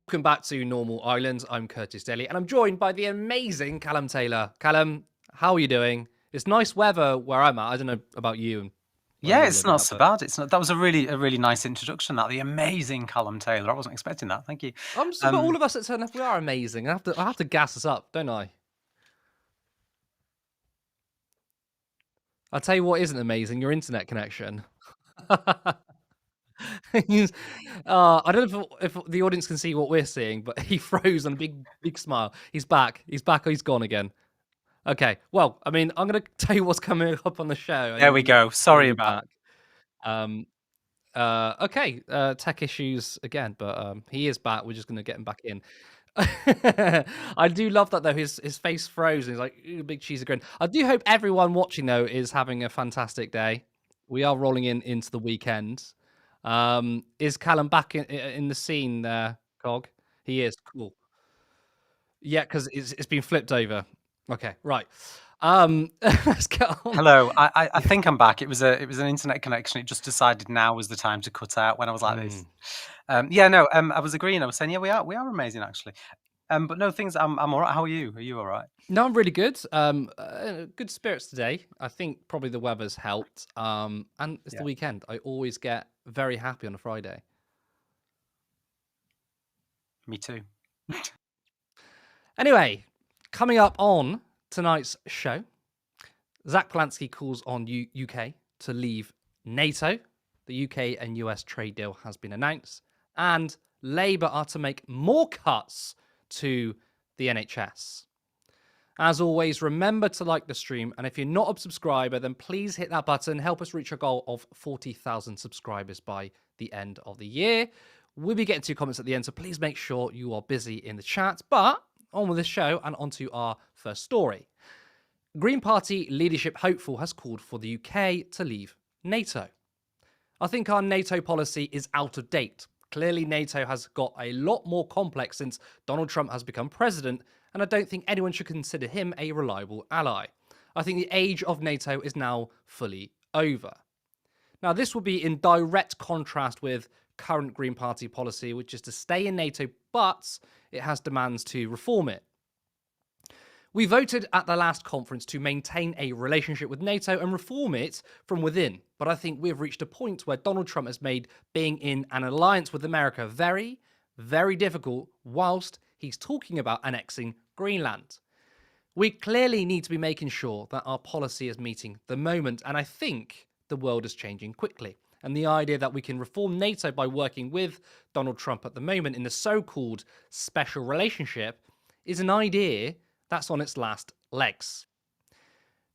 Welcome back to Normal Island. I'm Curtis Daly, and I'm joined by the amazing Callum Taylor. Callum, how are you doing? It's nice weather where I'm at. I don't know about you and where Yeah, you're it's living not at, so but bad. It's not. That was a really nice introduction. That the amazing Callum Taylor. I wasn't expecting that. Thank you. but all Um, of us at Turn Up, we are amazing. I have to gas us up, don't I? I'll tell you what isn't amazing: your internet connection. He's- I don't know if the audience can see what we're seeing, but he froze on a big smile. He's back. He's back. He's gone again. Okay. Well, I mean, I'm going to tell you what's coming up on the show, and there then we you go. bring Sorry me about. back. Um, okay, tech issues again, but he is back. We're just gonna get him back in. I do love that though. His face froze. And he's like "Ooh, big cheesy grin. I do hope everyone watching though is having a fantastic day. We are rolling into the weekend. Is Callum back in the scene there, Cog? He is cool. Yeah, because it's been flipped over. Okay, right. Let's get on. Hello. I think I'm back. It was an internet connection. It just decided now was the time to cut out when I was like this. Mm. Yeah, no. I was agreeing. I was saying, yeah, we are amazing actually. But no, things. I'm all right. How are you? Are you all right? No, I'm really good. Good spirits today. I think probably the weather's helped. And it's the Yeah. weekend. I always get very happy on a Friday. Me too. Anyway, coming up on tonight's show, Zack Polanski calls on UK to leave NATO. The UK and US trade deal has been announced, and Labour are to make more cuts to the NHS. As always, remember to like the stream. And if you're not a subscriber, then please hit that button. Help us reach our goal of 40,000 subscribers by the end of the year. We'll be getting to your comments at the end, so please make sure you are busy in the chat. But on with the show and on to our first story. Green Party leadership hopeful has called for the UK to leave NATO. I think our NATO policy is out of date. Clearly, NATO has got a lot more complex since Donald Trump has become president, and I don't think anyone should consider him a reliable ally. I think the age of NATO is now fully over. Now, this will be in direct contrast with current Green Party policy, which is to stay in NATO, but it has demands to reform it. We voted at the last conference to maintain a relationship with NATO and reform it from within. But I think we've reached a point where Donald Trump has made being in an alliance with America very, very difficult whilst he's talking about annexing Greenland. We clearly need to be making sure that our policy is meeting the moment. And I think the world is changing quickly. And the idea that we can reform NATO by working with Donald Trump at the moment in the so called special relationship is an idea that's on its last legs.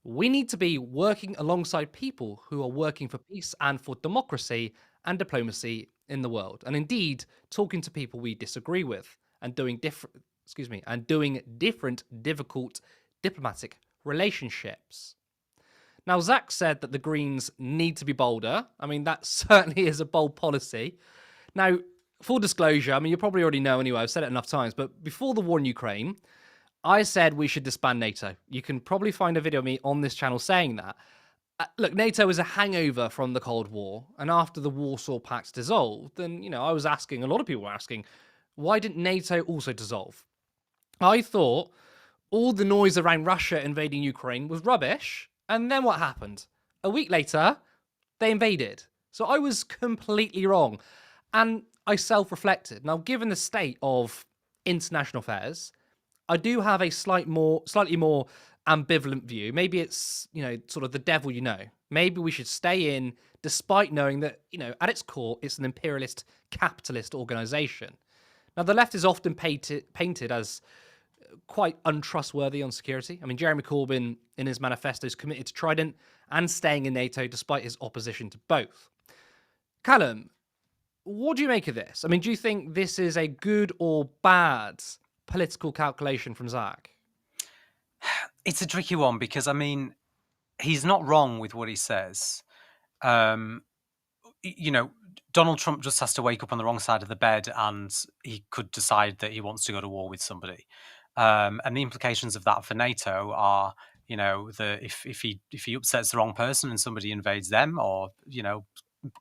We need to be working alongside people who are working for peace and for democracy and diplomacy in the world. And indeed, talking to people we disagree with and doing different difficult diplomatic relationships. Now, Zack said that the Greens need to be bolder. I mean, that certainly is a bold policy. Now, full disclosure, I mean, you probably already know anyway, I've said it enough times, but before the war in Ukraine, I said we should disband NATO. You can probably find a video of me on this channel saying that. Look, NATO is a hangover from the Cold War, and after the Warsaw Pact dissolved, then, I was asking, a lot of people were asking, why didn't NATO also dissolve? I thought all the noise around Russia invading Ukraine was rubbish, and then what happened? A week later, they invaded. So I was completely wrong. And I self-reflected. Now, given the state of international affairs, I do have a slightly more ambivalent view. Maybe it's, sort of the devil Maybe we should stay in despite knowing that, at its core, it's an imperialist capitalist organization. Now, the left is often painted as quite untrustworthy on security. I mean, Jeremy Corbyn in his manifesto is committed to Trident and staying in NATO despite his opposition to both. Callum, what do you make of this? I mean, do you think this is a good or bad political calculation from Zack? It's a tricky one because I mean, he's not wrong with what he says. Um, you know, Donald Trump just has to wake up on the wrong side of the bed and he could decide that he wants to go to war with somebody. And the implications of that for NATO are, if he upsets the wrong person and somebody invades them, or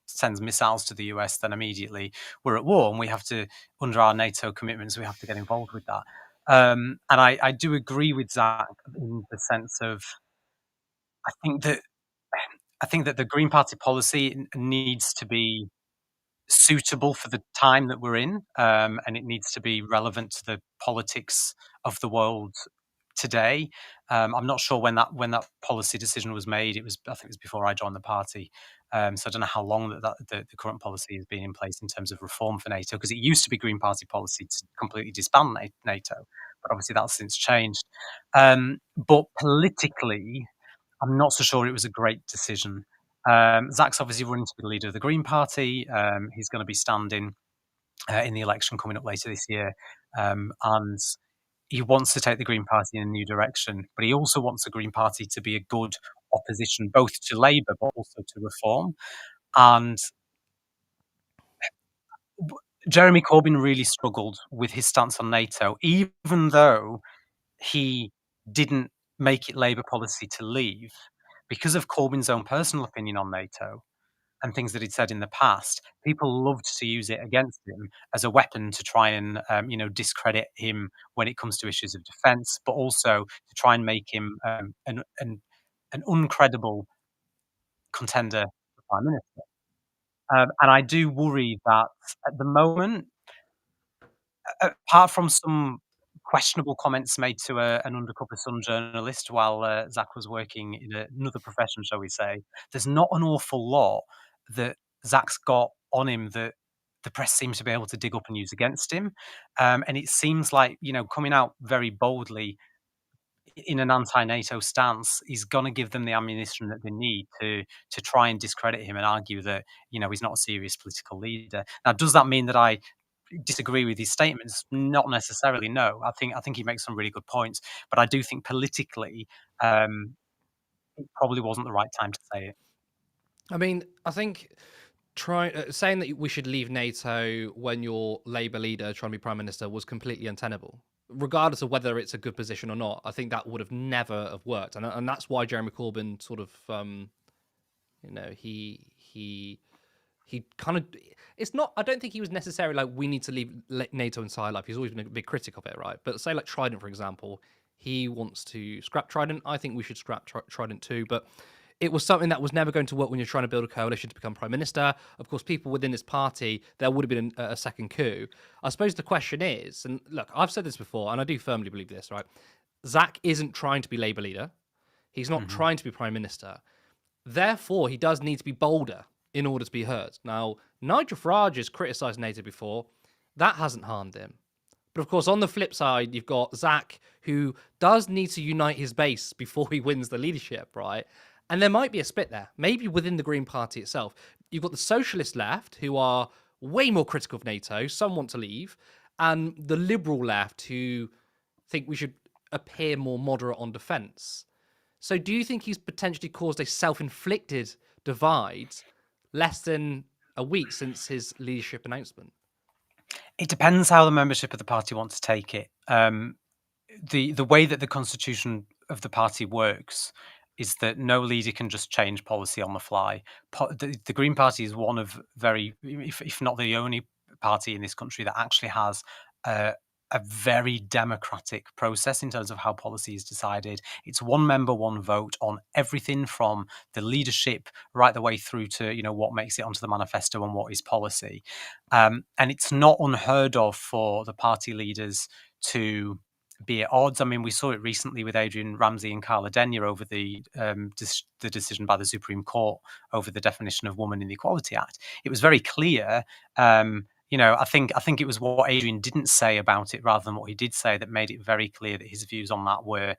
sends missiles to the US, then immediately we're at war, and we have to, under our NATO commitments, we have to get involved with that. And I do agree with Zack in the sense of I think that I think that the Green Party policy needs to be suitable for the time that we're in, and it needs to be relevant to the politics of the world today. I'm not sure when that policy decision was made. I think it was before I joined the party. So I don't know how long the current policy has been in place in terms of reform for NATO, because it used to be Green Party policy to completely disband NATO, but obviously that's since changed. But politically, I'm not so sure it was a great decision. Zack's obviously running to be the leader of the Green Party. He's going to be standing in the election coming up later this year, and he wants to take the Green Party in a new direction. But he also wants the Green Party to be a good opposition, both to Labour but also to reform. And Jeremy Corbyn really struggled with his stance on NATO, even though he didn't make it Labour policy to leave, because of Corbyn's own personal opinion on NATO and things that he'd said in the past. People loved to use it against him as a weapon to try and discredit him when it comes to issues of defence, but also to try and make him an uncredible contender for prime minister. And I do worry that at the moment, apart from some questionable comments made to an undercover Sun journalist while Zack was working in another profession, shall we say, there's not an awful lot that Zack's got on him that the press seems to be able to dig up and use against him. And it seems like, coming out very boldly in an anti-NATO stance, he's going to give them the ammunition that they need to try and discredit him and argue that, he's not a serious political leader. Now, does that mean that I disagree with his statements? Not necessarily, no. I think he makes some really good points, but I do think politically, it probably wasn't the right time to say it. I mean, I think saying that we should leave NATO when you're Labour leader trying to be prime minister was completely untenable, regardless of whether it's a good position or not. I think that would have never have worked, and that's why Jeremy Corbyn sort of, he kind of, it's not, I don't think he was necessarily like, we need to leave NATO inside life. He's always been a big critic of it, right? But say like Trident, for example, he wants to scrap Trident. I think we should scrap Trident too, but it was something that was never going to work when you're trying to build a coalition to become prime minister. Of course, people within this party, there would have been a second coup. I suppose the question is, and look, I've said this before, and I do firmly believe this, right? Zack isn't trying to be Labour leader. He's not trying to be prime minister. Therefore, he does need to be bolder in order to be heard. Now, Nigel Farage has criticised NATO before. That hasn't harmed him. But of course, on the flip side, you've got Zack, who does need to unite his base before he wins the leadership, right? And there might be a split there, maybe within the Green Party itself. You've got the socialist left, who are way more critical of NATO. Some want to leave. And the liberal left, who think we should appear more moderate on defence. So do you think he's potentially caused a self-inflicted divide less than a week since his leadership announcement? It depends how the membership of the party want to take it. The way that the constitution of the party works is that no leader can just change policy on the fly. The Green Party is one of if not the only party in this country that actually has a very democratic process in terms of how policy is decided. It's one member, one vote on everything from the leadership right the way through to what makes it onto the manifesto and what is policy. And it's not unheard of for the party leaders to be at odds. I mean, we saw it recently with Adrian Ramsey and Carla Denyer over the decision by the Supreme Court over the definition of woman in the Equality Act. It was very clear. I think it was what Adrian didn't say about it rather than what he did say that made it very clear that his views on that were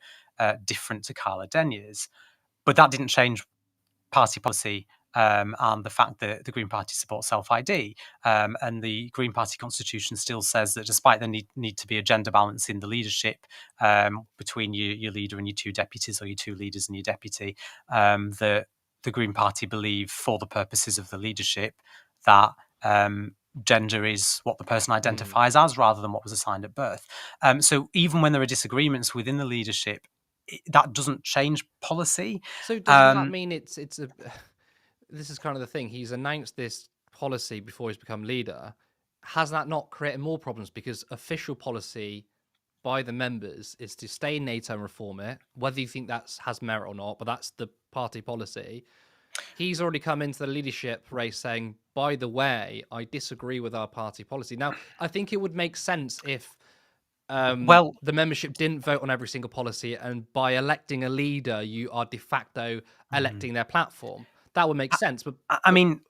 different to Carla Denyer's. But that didn't change party policy and the fact that the Green Party supports self-ID. And the Green Party constitution still says that despite the need to be a gender balance in the leadership between your leader and your two deputies, or your two leaders and your deputy, the Green Party believe, for the purposes of the leadership, that gender is what the person identifies as rather than what was assigned at birth. So even when there are disagreements within the leadership, that doesn't change policy. So doesn't that mean it's a this is kind of the thing. He's announced this policy before he's become leader. Has that not created more problems? Because official policy by the members is to stay in NATO and reform it, whether you think that has merit or not, but that's the party policy. He's already come into the leadership race saying, by the way, I disagree with our party policy. Now, I think it would make sense if Well, the membership didn't vote on every single policy, and by electing a leader, you are de facto electing their platform. That would make sense. I mean,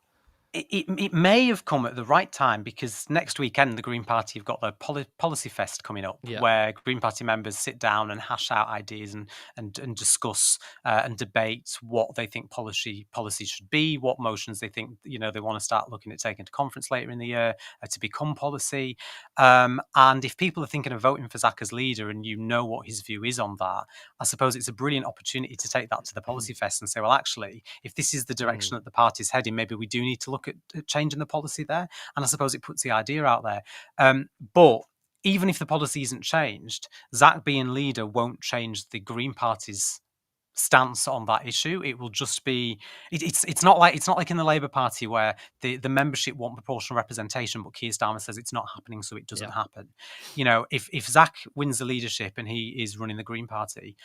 it may have come at the right time, because next weekend the Green Party have got their policy fest coming up, Yeah. where Green Party members sit down and hash out ideas and discuss and debate what they think policy should be, what motions they think they want to start looking at taking to conference later in the year to become policy. And if people are thinking of voting for Zack as leader, and what his view is on that, I suppose it's a brilliant opportunity to take that to the policy fest and say, well, actually, if this is the direction that the party's heading, maybe we do need to look at changing the policy there. And I suppose it puts the idea out there. But even if the policy isn't changed, Zack being leader won't change the Green Party's stance on that issue. It will just be it's not like in the Labour Party, where the membership want proportional representation, but Keir Starmer says it's not happening, so it doesn't happen. If Zack wins the leadership and he is running the Green Party,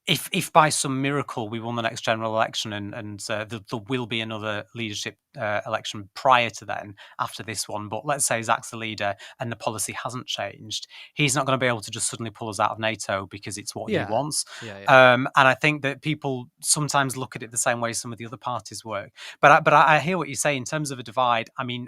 if by some miracle we won the next general election and there will be another leadership election prior to then, after this one, but let's say Zack's the leader and the policy hasn't changed, he's not going to be able to just suddenly pull us out of NATO because it's what he wants. And I think that people sometimes look at it the same way some of the other parties work. But I hear what you say in terms of a divide. I mean,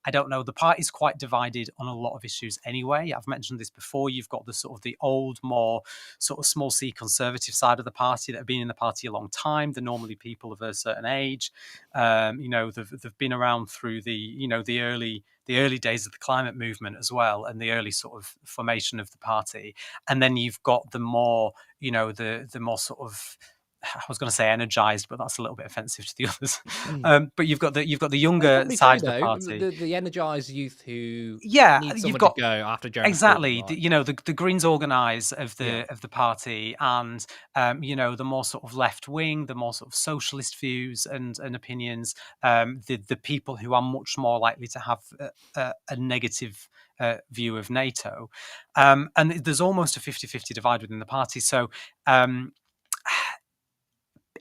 I don't know. The party's quite divided on a lot of issues anyway. I've mentioned this before. You've got the sort of the old, more sort of small C conservative side of the party that have been in the party a long time. They're normally people of a certain age. They've been around through the early days of the climate movement as well, and the early sort of formation of the party. And then you've got the more, the more sort of, I was going to say energized, but that's a little bit offensive to the others. But you've got the younger side of the party, the energized youth who need someone to go after Jeremy. Exactly. The Greens organise of the party, and the more sort of left wing, the more sort of socialist views and opinions, the people who are much more likely to have a negative view of NATO, and there's almost a 50-50 divide within the party. So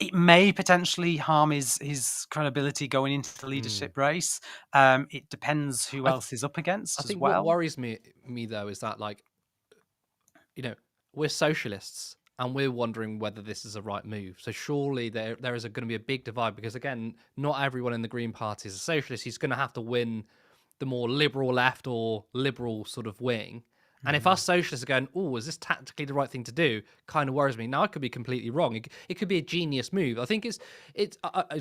it may potentially harm his credibility going into the leadership race. It depends who else is up against. I think what worries me though is that, like, we're socialists and we're wondering whether this is a right move. So surely there is going to be a big divide, because again, not everyone in the Green Party is a socialist. He's going to have to win the more liberal left or liberal sort of wing. And if us socialists are going, oh, is this tactically the right thing to do? Kind of worries me. Now, I could be completely wrong. It could be a genius move. I think it's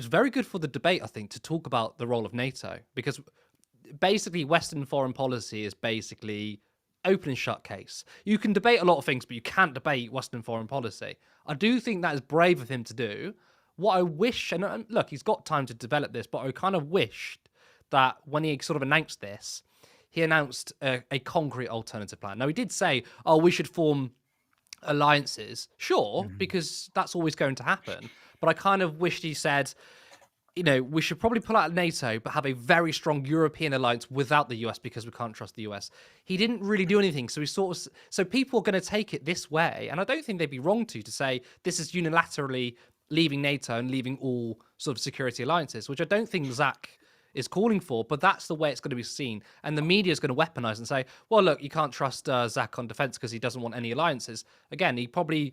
very good for the debate, I think, to talk about the role of NATO, because basically Western foreign policy is basically open and shut case. You can debate a lot of things, but you can't debate Western foreign policy. I do think that is brave of him to do. What I wish, and look, he's got time to develop this, but I kind of wished that when he sort of announced this, he announced a concrete alternative plan. Now, he did say, oh, we should form alliances. Sure, because that's always going to happen. But I kind of wished he said, we should probably pull out of NATO, but have a very strong European alliance without the US, because we can't trust the US. He didn't really do anything. So so people are going to take it this way. And I don't think they'd be wrong to say this is unilaterally leaving NATO and leaving all sort of security alliances, which I don't think Zack is calling for, but that's the way it's going to be seen. And the media is going to weaponize and say, well, look, you can't trust Zack on defense because he doesn't want any alliances. Again, he probably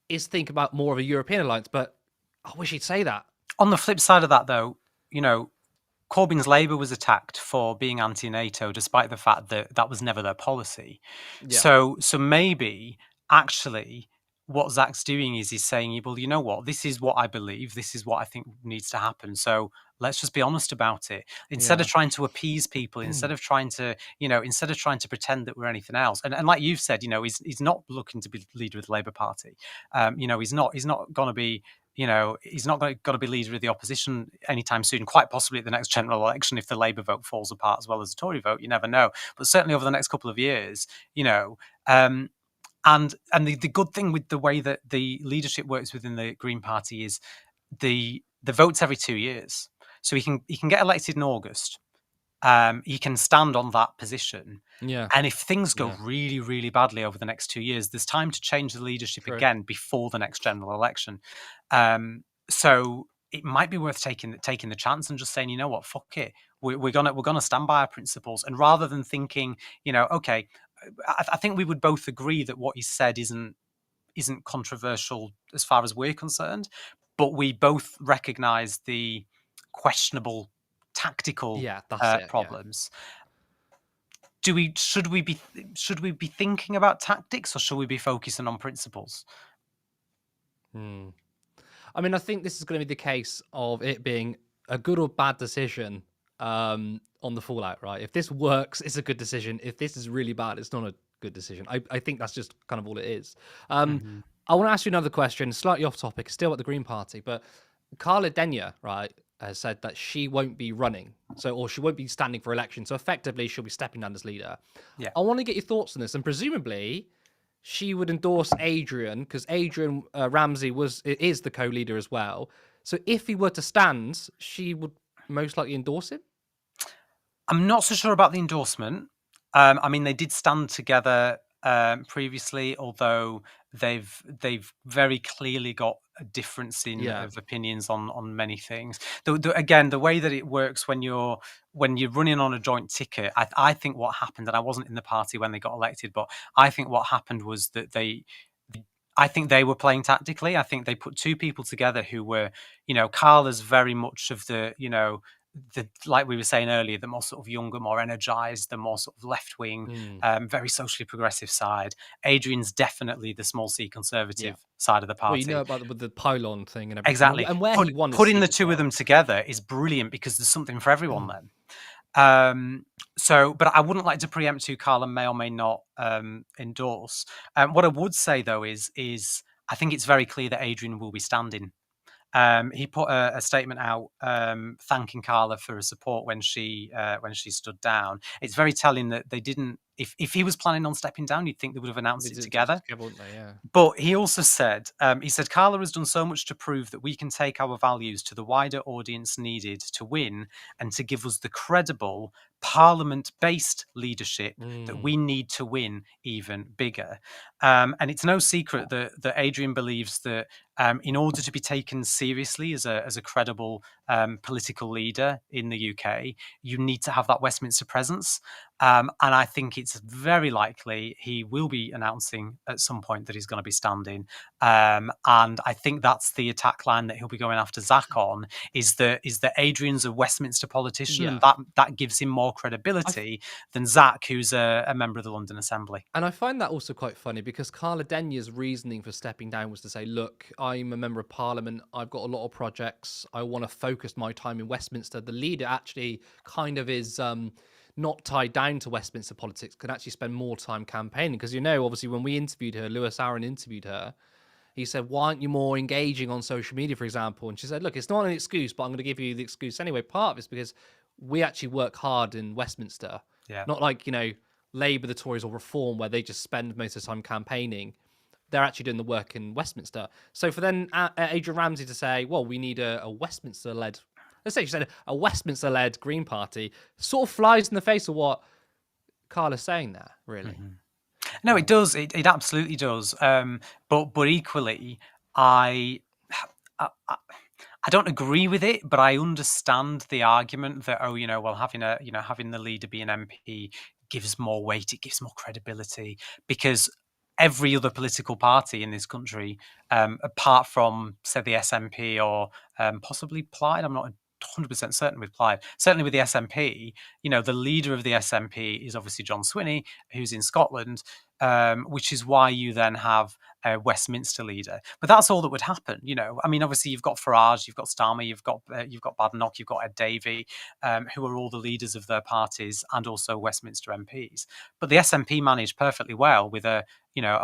is thinking about more of a European alliance, but I wish he'd say that. On the flip side of that, though, Corbyn's Labour was attacked for being anti-NATO, despite the fact that that was never their policy. Yeah. So maybe, actually, what Zack's doing is he's saying, well, you know what, this is what I believe, this is what I think needs to happen. So let's just be honest about it. Instead of trying to appease people, instead of trying to pretend that we're anything else. And like you've said, he's not looking to be leader of the Labour Party. He's not going to be, he's not going to be leader of the opposition anytime soon, quite possibly at the next general election if the Labour vote falls apart as well as the Tory vote. You never know. But certainly over the next couple of years, and the good thing with the way that the leadership works within the Green Party is the the vote's every 2 years. So he can get elected in August. He can stand on that position. Yeah. And if things go Yeah. really, really badly over the next 2 years, there's time to change the leadership True. again before the next general election. So it might be worth taking the chance and just saying, you know what, fuck it. We're gonna stand by our principles. And rather than thinking, okay, I think we would both agree that what he said isn't controversial as far as we're concerned, but we both recognise the questionable tactical Yeah, that's it. Yeah. problems. Should we be thinking about tactics, or should we be focusing on principles? I mean, I think this is going to be the case of it being a good or bad decision on the fallout, right? If this works, it's a good decision. If this is really bad, it's not a good decision. I think that's just kind of all it is. Mhm. I want to ask you another question, slightly off topic, still at the Green Party, but Carla Denya, right, has said that she won't be running, or she won't be standing for election. So effectively, she'll be stepping down as leader. Yeah. I want to get your thoughts on this, and presumably, she would endorse Adrian because Adrian Ramsey is the co-leader as well. So if he were to stand, she would most likely endorse him. I'm not so sure about the endorsement. I mean, they did stand together previously, although they've very clearly got a difference Yeah. of opinions on many things. Again, the way that it works when you're running on a joint ticket, I think what happened, and I wasn't in the party when they got elected, but I think what happened was that I think they were playing tactically. I think they put two people together who were, Carla's very much of like we were saying earlier, the more sort of younger, more energized, the more sort of left wing, very socially progressive side. Adrian's definitely the small C Yeah. conservative side of the Well, you know party. about with the pylon thing and everything, Exactly. and where he won his Putting seat the as two of well. them together is brilliant because there's something for everyone then. But I wouldn't like to preempt who Carla may or may not endorse. What I would say though is I think it's very clear that Adrian will be standing. He put a statement out thanking Carla for her support when she stood down. It's very telling that they didn't. If he was planning on stepping down, you'd think they would have announced They it did it together. together, wouldn't they? Yeah. But he also said, Carla has done so much to prove that we can take our values to the wider audience needed to win and to give us the credible parliament-based leadership that we need to win even bigger. And it's no secret that Adrian believes that in order to be taken seriously as a credible political leader in the UK, you need to have that Westminster presence. And I think it's very likely he will be announcing at some point that he's going to be standing. And I think that's the attack line that he'll be going after Zack on, is that Adrian's a Westminster politician, Yeah. and that gives him more credibility than Zack, who's a member of the London Assembly. And I find that also quite funny because Carla Denya's reasoning for stepping down was to say, look, I'm a member of parliament. I've got a lot of projects. I want to focus my time in Westminster. The leader actually kind of is not tied down to Westminster politics, can actually spend more time campaigning. Because, obviously, when we interviewed her, Lewis Aaron interviewed her, he said, why aren't you more engaging on social media, for example? And she said, look, it's not an excuse, but I'm going to give you the excuse anyway. Part of it's because we actually work hard in Westminster. Yeah. Not like, Labour, the Tories, or Reform, where they just spend most of the time campaigning. They're actually doing the work in Westminster. So for then Adrian Ramsey to say, well, we need a Westminster-led, let's say she said a Westminster-led Green Party, sort of flies in the face of what Carla's saying there, really. Mm-hmm. No, it does. It absolutely does. But equally, I don't agree with it, but I understand the argument that having the leader be an MP gives more weight, it gives more credibility, because every other political party in this country, apart from say the SNP or possibly Plaid, I'm not 100% certain with Plaid. Certainly with the SNP, the leader of the SNP is obviously John Swinney, who's in Scotland, which is why you then have a Westminster leader. But that's all that would happen. I mean, obviously you've got Farage, you've got Starmer, you've got Badenoch, you've got Ed Davey, who are all the leaders of their parties and also Westminster MPs. But the SNP managed perfectly well with a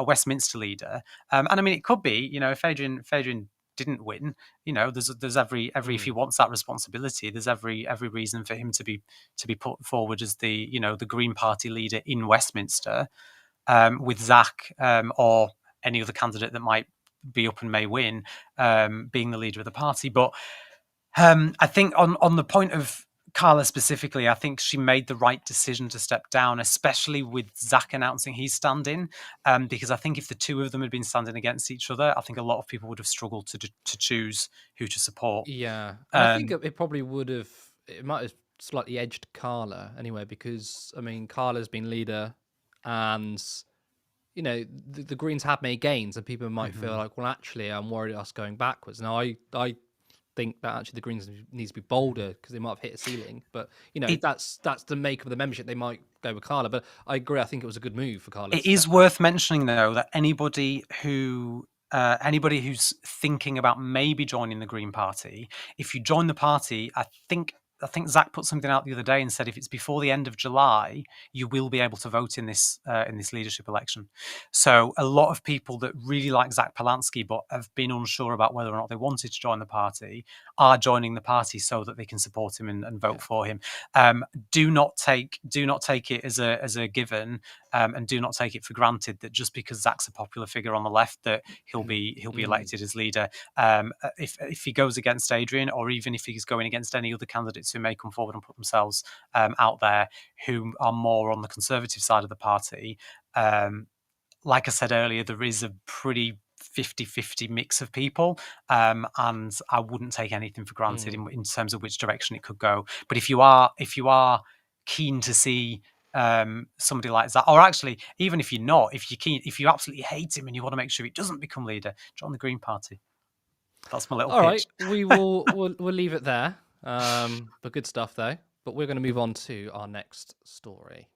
Westminster leader. And I mean, it could be, if Adrian didn't win, there's every if he wants that responsibility, there's every reason for him to be put forward as the the Green Party leader in Westminster, with Zack or any other candidate that might be up and may win being the leader of the party. But I think on the point of Carla specifically, I think she made the right decision to step down, especially with Zack announcing he's standing. Because I think if the two of them had been standing against each other, I think a lot of people would have struggled to choose who to support. Yeah, and I think it probably would have. It might have slightly edged Carla anyway, because I mean, Carla's been leader, and the Greens have made gains, and people might feel like, well, actually, I'm worried us going backwards. Now, I think that actually the Greens needs to be bolder because they might have hit a ceiling. But that's the makeup of the membership. They might go with Carla, but I agree. I think it was a good move for Carla. It is worth mentioning, though, that anybody who's thinking about maybe joining the Green Party, if you join the party, I think Zack put something out the other day and said if it's before the end of July, you will be able to vote in this leadership election. So a lot of people that really like Zack Polanski but have been unsure about whether or not they wanted to join the party are joining the party so that they can support him and vote for him. Do not take it as a given, and do not take it for granted that just because Zack's a popular figure on the left that he'll be elected as leader. If he goes against Adrian, or even if he's going against any other candidates who may come forward and put themselves out there who are more on the Conservative side of the party, like I said earlier, there is a pretty 50-50 mix of people, and I wouldn't take anything for granted in terms of which direction it could go. But if you are keen to see somebody like that, or actually, even if you're not, if you absolutely hate him and you want to make sure he doesn't become leader, join the Green Party. That's my little All pitch. right, we'll leave it there. But good stuff though. But we're going to move on to our next story.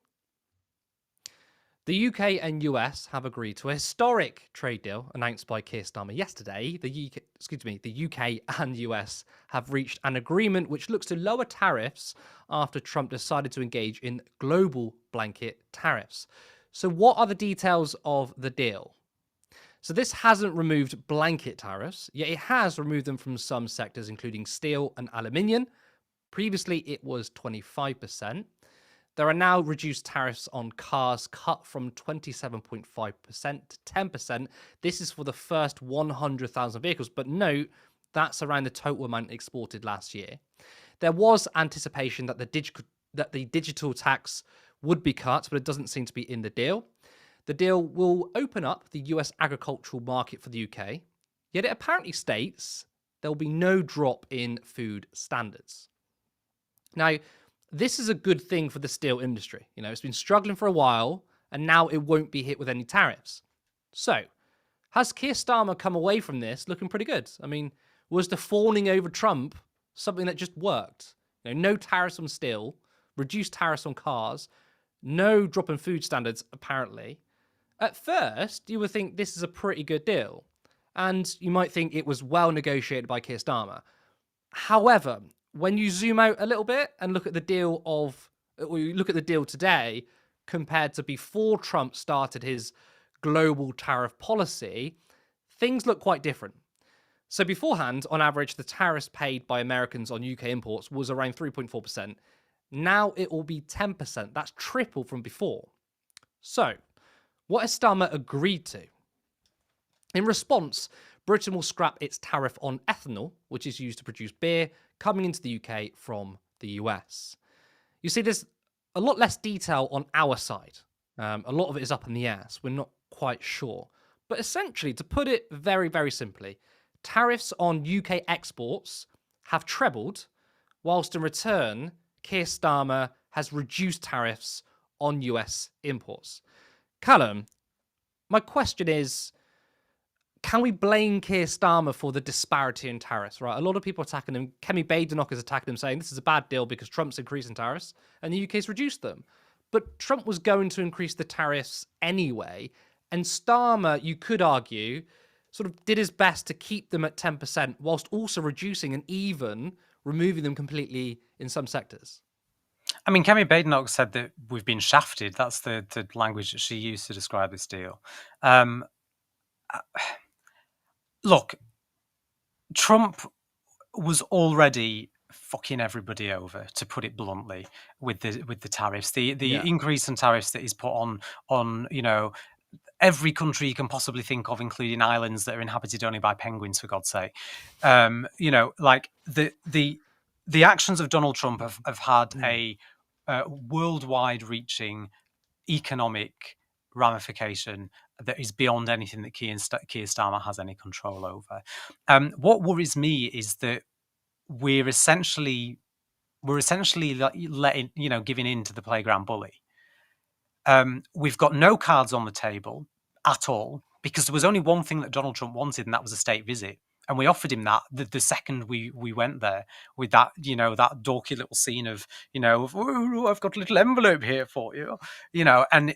The UK and US have agreed to a historic trade deal announced by Keir Starmer yesterday. The UK and US have reached an agreement which looks to lower tariffs after Trump decided to engage in global blanket tariffs. So what are the details of the deal? So this hasn't removed blanket tariffs, yet it has removed them from some sectors, including steel and aluminium. Previously, it was 25%. There are now reduced tariffs on cars, cut from 27.5% to 10%. This is for the first 100,000 vehicles, but note that's around the total amount exported last year. There was anticipation that the digital tax would be cut, but it doesn't seem to be in the deal. The deal will open up the US agricultural market for the UK, yet it apparently states there will be no drop in food standards. Now, this is a good thing for the steel industry. It's been struggling for a while, and now it won't be hit with any tariffs. So, has Keir Starmer come away from this looking pretty good? I mean, was the fawning over Trump something that just worked? No tariffs on steel, reduced tariffs on cars, no drop in food standards, apparently. At first, you would think this is a pretty good deal, and you might think it was well negotiated by Keir Starmer. However, when you zoom out a little bit and look at the deal today compared to before Trump started his global tariff policy, things look quite different. So beforehand, on average, the tariffs paid by Americans on UK imports was around 3.4%. Now it will be 10%. That's triple from before. So, what has Starmer agreed to? In response, Britain will scrap its tariff on ethanol, which is used to produce beer, coming into the UK from the US. You see, there's a lot less detail on our side. A lot of it is up in the air, so we're not quite sure. But essentially, to put it very, very simply, tariffs on UK exports have trebled, whilst in return, Keir Starmer has reduced tariffs on US imports. Callum, my question is, can we blame Keir Starmer for the disparity in tariffs, right? A lot of people are attacking him. Kemi Badenoch is attacking him, saying this is a bad deal because Trump's increasing tariffs and the UK's reduced them. But Trump was going to increase the tariffs anyway. And Starmer, you could argue, sort of did his best to keep them at 10% whilst also reducing and even removing them completely in some sectors. I mean, Kemi Badenoch said that we've been shafted. That's the language that she used to describe this deal. Look, Trump was already fucking everybody over, to put it bluntly, with the tariffs. The increase in tariffs that he's put on every country you can possibly think of, including islands that are inhabited only by penguins, for God's sake. Like the actions of Donald Trump have had a worldwide reaching economic ramification that is beyond anything that Keir Starmer has any control over. What worries me is that we're essentially letting, giving in to the playground bully. We've got no cards on the table at all, because there was only one thing that Donald Trump wanted, and that was a state visit. And we offered him that the second we went there, with that, that dorky little scene of, "Oh, I've got a little envelope here for you," and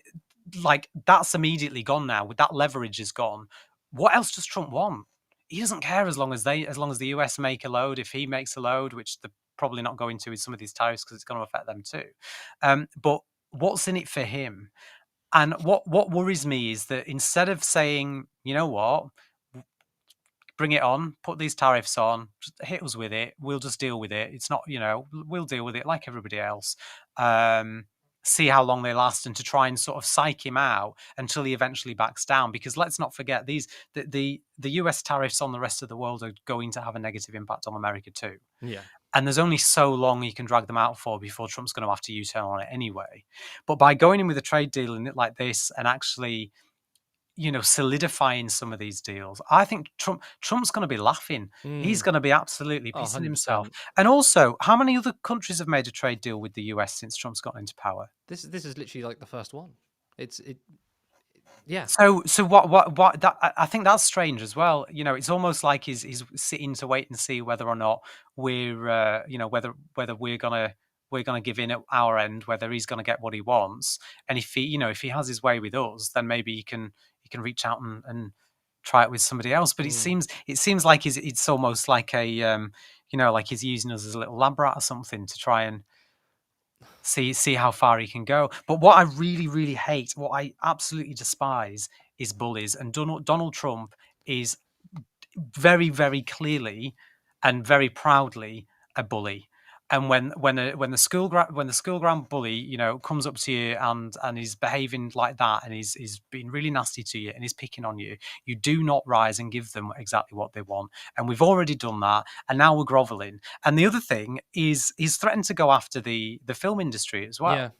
like that's immediately gone now. With that leverage is gone. What else does Trump want? He doesn't care as long as the US make a load. If he makes a load, which they're probably not going to with some of these tariffs because it's going to affect them too. But what's in it for him? And what worries me is that instead of saying, you know what, bring it on, put these tariffs on, just hit us with it, we'll just deal with it. It's not, we'll deal with it like everybody else. See how long they last, and to try and sort of psych him out until he eventually backs down. Because let's not forget, the US tariffs on the rest of the world are going to have a negative impact on America too. Yeah. And there's only so long you can drag them out for before Trump's going to have to U-turn on it anyway. But by going in with a trade deal in it like this and actually, solidifying some of these deals, I think Trump's going to be laughing. He's going to be absolutely pissing himself. And also, how many other countries have made a trade deal with the US since Trump's gotten into power? This is literally like the first one. Yeah. So what that, I think that's strange as well. It's almost like he's sitting to wait and see whether or not we're whether we're gonna give in at our end, whether he's gonna get what he wants. And if he has his way with us, then maybe he can reach out and try it with somebody else. But it seems like it's almost like a like he's using us as a little lab rat or something to try and see how far he can go. But what I really, really hate, what I absolutely despise, is bullies. And Donald Trump is very, very clearly and very proudly a bully. And when the school ground bully, comes up to you and he's behaving like that, and he's being really nasty to you and he's picking on you, you do not rise and give them exactly what they want. And we've already done that, and now we're groveling. And the other thing is he's threatened to go after the film industry as well. Yeah.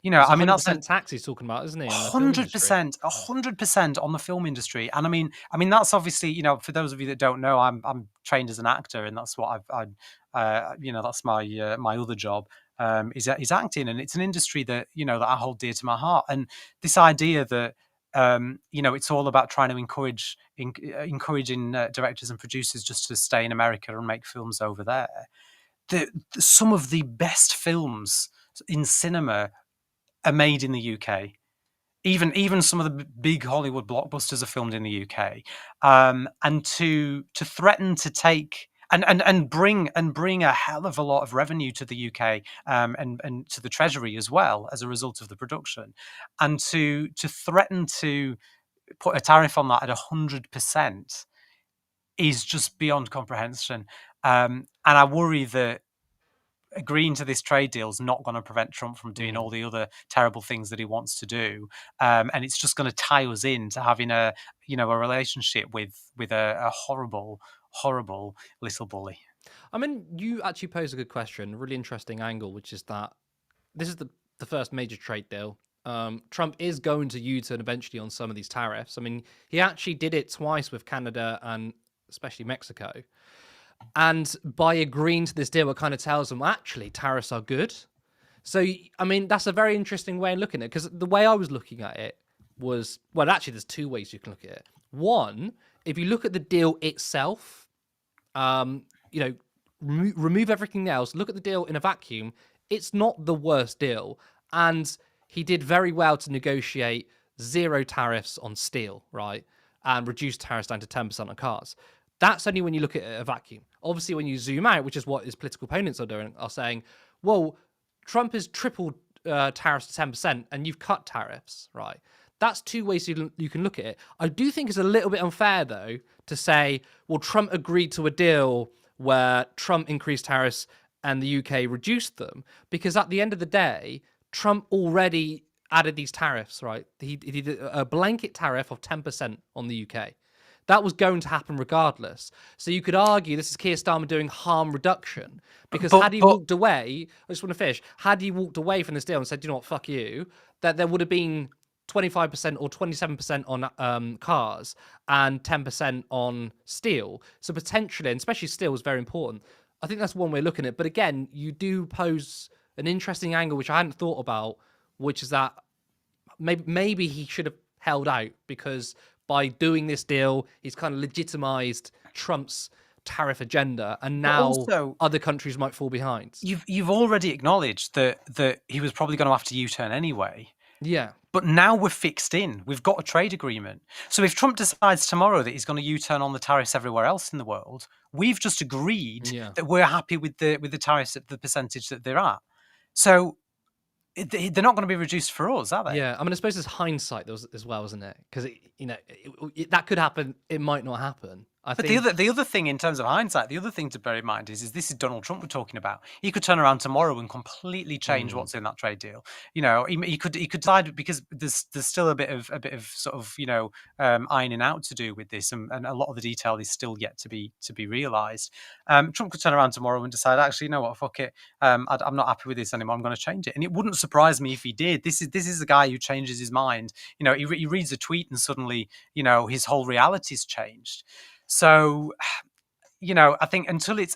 I mean, that's a tax he's talking about, isn't he? 100%, 100% on the film industry. And I mean, that's obviously, for those of you that don't know, I'm trained as an actor, and that's what that's my other job, is acting, and it's an industry that that I hold dear to my heart. And this idea that it's all about trying to encouraging directors and producers just to stay in America and make films over there. Some of the best films in cinema are made in the UK. Even some of the big Hollywood blockbusters are filmed in the UK. And to threaten to take and bring a hell of a lot of revenue to the UK, and to the Treasury as well as a result of the production, and to threaten to put a tariff on that at 100% is just beyond comprehension. And I worry that agreeing to this trade deal is not going to prevent Trump from doing all the other terrible things that he wants to do, and it's just going to tie us into having a relationship with a horrible little bully. I mean, you actually pose a good question, a really interesting angle, which is that this is the first major trade deal. Trump is going to U-turn eventually on some of these tariffs. I mean, he actually did it twice with Canada and especially Mexico. And by agreeing to this deal, it kind of tells them, actually, tariffs are good. So, I mean, that's a very interesting way of looking at it, because the way I was looking at it was, well, actually, there's two ways you can look at it. One, if you look at the deal itself, remove everything else, look at the deal in a vacuum, it's not the worst deal. And he did very well to negotiate 0 tariffs on steel, right? And reduce tariffs down to 10% on cars. That's only when you look at it in a vacuum. Obviously, when you zoom out, which is what his political opponents are doing, are saying, well, Trump has tripled tariffs to 10% and you've cut tariffs, right? That's two ways you can look at it. I do think it's a little bit unfair, though, to say, well, Trump agreed to a deal where Trump increased tariffs and the UK reduced them, because at the end of the day, Trump already added these tariffs, right? He did a blanket tariff of 10% on the UK. That was going to happen regardless. So you could argue this is Keir Starmer doing harm reduction, because had he But walked away, I just want to finish, had he walked away from this deal and said, you know what, fuck you, that there would have been 25% or 27% on cars and 10% on steel. So potentially, and especially steel is very important. I think that's one way of looking at it. But again, you do pose an interesting angle, which I hadn't thought about, which is that maybe he should have held out, because by doing this deal, he's kind of legitimized Trump's tariff agenda, and but now also other countries might fall behind. you've already acknowledged that he was probably going to have to U-turn anyway. Yeah. But now we're fixed in. We've got a trade agreement. So if Trump decides tomorrow that he's going to U-turn on the tariffs everywhere else in the world, we've just agreed Yeah. that we're happy with the tariffs at the percentage that they're at. So they're not going to be reduced for us, are they? Yeah, I mean, I suppose there's hindsight as well, isn't it? Because that could happen. It might not happen. I But think. the other thing in terms of hindsight, the other thing to bear in mind is this is Donald Trump we're talking about. He could turn around tomorrow and completely change what's in that trade deal. You know, he could decide, because there's still a bit of sort of ironing out to do with this, and a lot of the detail is still yet to be realised. Trump could turn around tomorrow and decide, actually, you know what, fuck it, I'm not happy with this anymore. I'm going to change it, and it wouldn't surprise me if he did. This is a guy who changes his mind. You know, he reads a tweet and suddenly, you know, his whole reality's changed. So, you know, I think until it's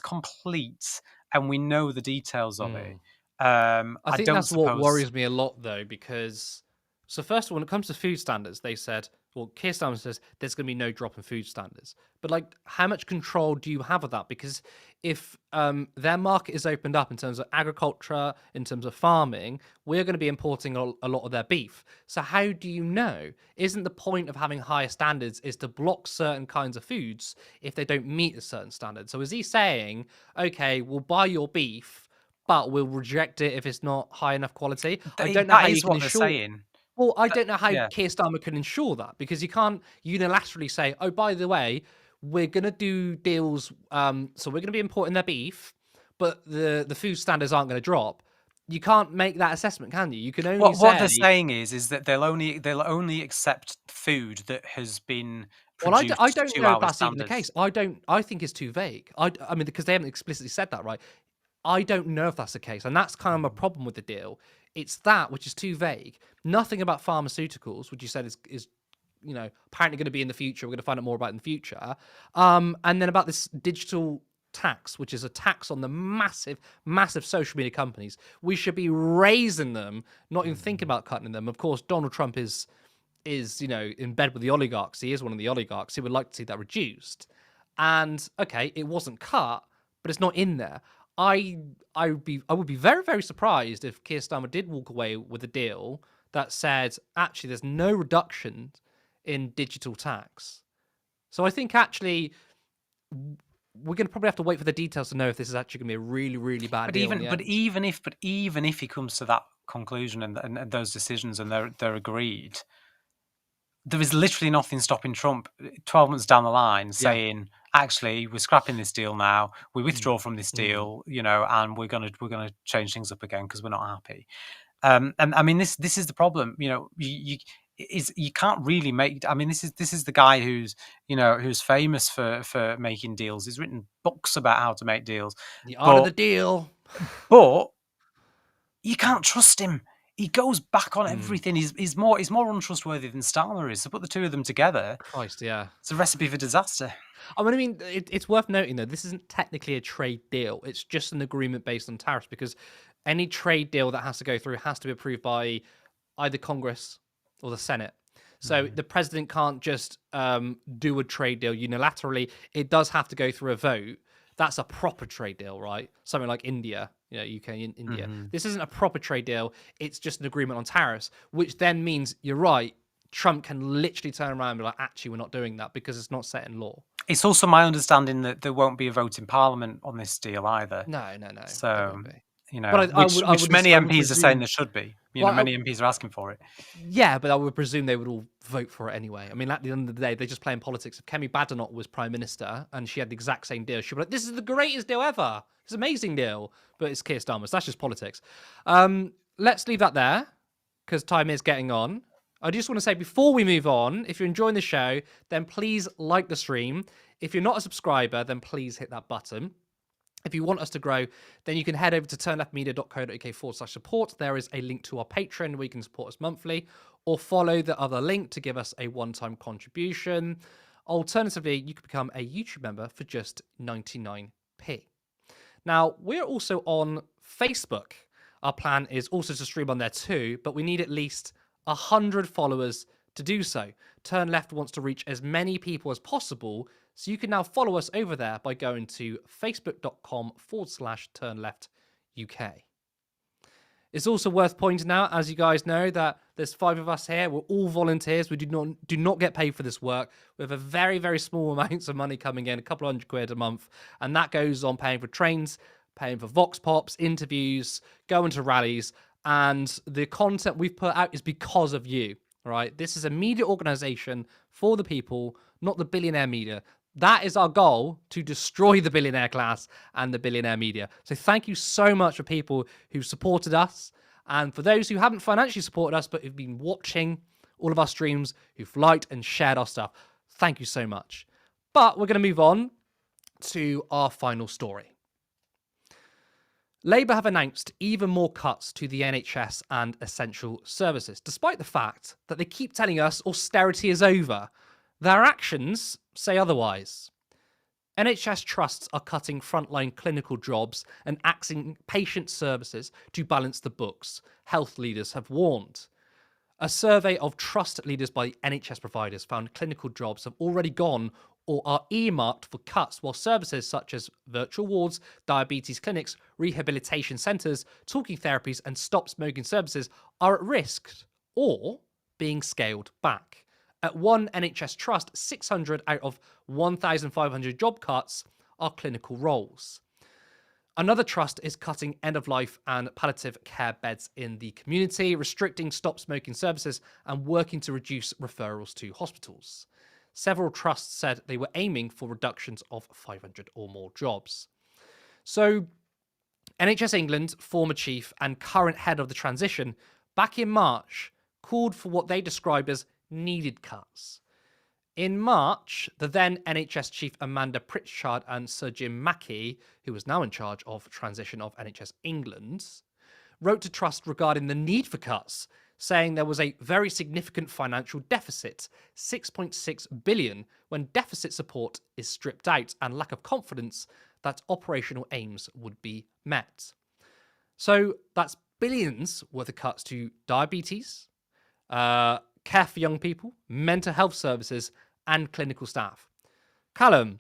complete and we know the details of it, I think don't that's what suppose. worries me a lot, though, because first of all, when it comes to food standards, they said, well, Keir Starmer says there's going to be no drop in food standards. But like, how much control do you have of that? Because if their market is opened up in terms of agriculture, in terms of farming, we're going to be importing a lot of their beef. So how do you know? Isn't the point of having higher standards is to block certain kinds of foods if they don't meet a certain standard? So is he saying, okay, we'll buy your beef, but we'll reject it if it's not high enough quality? I don't know how you can ensure. Well, I don't know how Yeah. Keir Starmer can ensure that, because you can't unilaterally say, oh, by the way, we're going to do deals. So we're going to be importing their beef, but the food standards aren't going to drop. You can't make that assessment, can you? You can only say. What they're saying is that they'll only accept food that has been Well, I produced don't to know if our that's even the standards. case. I think it's too vague. I mean, because they haven't explicitly said that, right? I don't know if that's the case, and that's kind of a problem with the deal. It's that which is too vague. Nothing about pharmaceuticals, which you said is apparently going to be in the future. We're going to find out more about in the future. And then about this digital tax, which is a tax on the massive social media companies. We should be raising them, not even thinking about cutting them. Of course, Donald Trump is in bed with the oligarchs. He is one of the oligarchs. He would like to see that reduced. And okay, it wasn't cut, but it's not in there. I would be very, very surprised if Keir Starmer did walk away with a deal that said, actually, there's no reduction in digital tax. So I think actually we're going to probably have to wait for the details to know if this is actually going to be a really, really bad deal. Even if he comes to that conclusion and those decisions and they're agreed, there is literally nothing stopping Trump 12 months down the line saying, actually, we're scrapping this deal now. We withdraw from this deal, and we're gonna change things up again because we're not happy. And I mean, this is the problem. You can't really make. I mean, this is the guy who's famous for making deals. He's written books about how to make deals. The art of the deal. But you can't trust him. He goes back on everything. He's more untrustworthy than Starmer is. So put the two of them together. Christ, yeah. It's a recipe for disaster. I mean, it's worth noting, though, this isn't technically a trade deal. It's just an agreement based on tariffs, because any trade deal that has to go through has to be approved by either Congress or the Senate. So the president can't just do a trade deal unilaterally. It does have to go through a vote. That's a proper trade deal, right? Something like India, UK and India. This isn't a proper trade deal. It's just an agreement on tariffs, which then means, you're right, Trump can literally turn around and be like, actually, we're not doing that because it's not set in law. It's also my understanding that there won't be a vote in Parliament on this deal either. No. So, which many MPs are saying there should be. Many MPs are asking for it. Yeah, but I would presume they would all vote for it anyway. I mean, at the end of the day, they're just playing politics. If Kemi Badenoch was Prime Minister and she had the exact same deal, she'd be like, this is the greatest deal ever. It's an amazing deal. But it's Keir Starmer, so that's just politics. Let's leave that there. because time is getting on. I just want to say before we move on, if you're enjoying the show, then please like the stream. If you're not a subscriber, then please hit that button. If you want us to grow, then you can head over to turnleftmedia.co.uk/support. There is a link to our Patreon where you can support us monthly, or follow the other link to give us a one-time contribution. Alternatively, you can become a YouTube member for just 99p. Now, we're also on Facebook. Our plan is also to stream on there too, but we need at least 100 followers to do so. Turn Left wants to reach as many people as possible, so you can now follow us over there by going to facebook.com/turnleftuk. It's also worth pointing out, as you guys know, that there's 5 of us here. We're all volunteers. We do not get paid for this work. We have a very, very small amounts of money coming in, a couple £100 a month, and that goes on paying for trains, paying for Vox Pops, interviews, going to rallies, and the content we've put out is because of you, right? This is a media organization for the people, not the billionaire media. That is our goal, to destroy the billionaire class and the billionaire media. So thank you so much for people who supported us. And for those who haven't financially supported us, but who've been watching all of our streams, who've liked and shared our stuff, thank you so much. But we're going to move on to our final story. Labour have announced even more cuts to the NHS and essential services, despite the fact that they keep telling us austerity is over. Their actions say otherwise. NHS trusts are cutting frontline clinical jobs and axing patient services to balance the books, health leaders have warned. A survey of trust leaders by NHS providers found clinical jobs have already gone or are earmarked for cuts, while services such as virtual wards, diabetes clinics, rehabilitation centres, talking therapies and stop smoking services are at risk or being scaled back. At one NHS trust, 600 out of 1,500 job cuts are clinical roles. Another trust is cutting end-of-life and palliative care beds in the community, restricting stop smoking services and working to reduce referrals to hospitals. Several trusts said they were aiming for reductions of 500 or more jobs. So, NHS England, former chief and current head of the transition, back in March, called for what they described as needed cuts. In March, the then NHS chief Amanda Pritchard and Sir Jim Mackey, who was now in charge of transition of NHS England, wrote to Trust regarding the need for cuts, saying there was a very significant financial deficit, 6.6 billion, when deficit support is stripped out, and lack of confidence that operational aims would be met. So that's billions worth of cuts to diabetes, care for young people, mental health services, and clinical staff. Callum,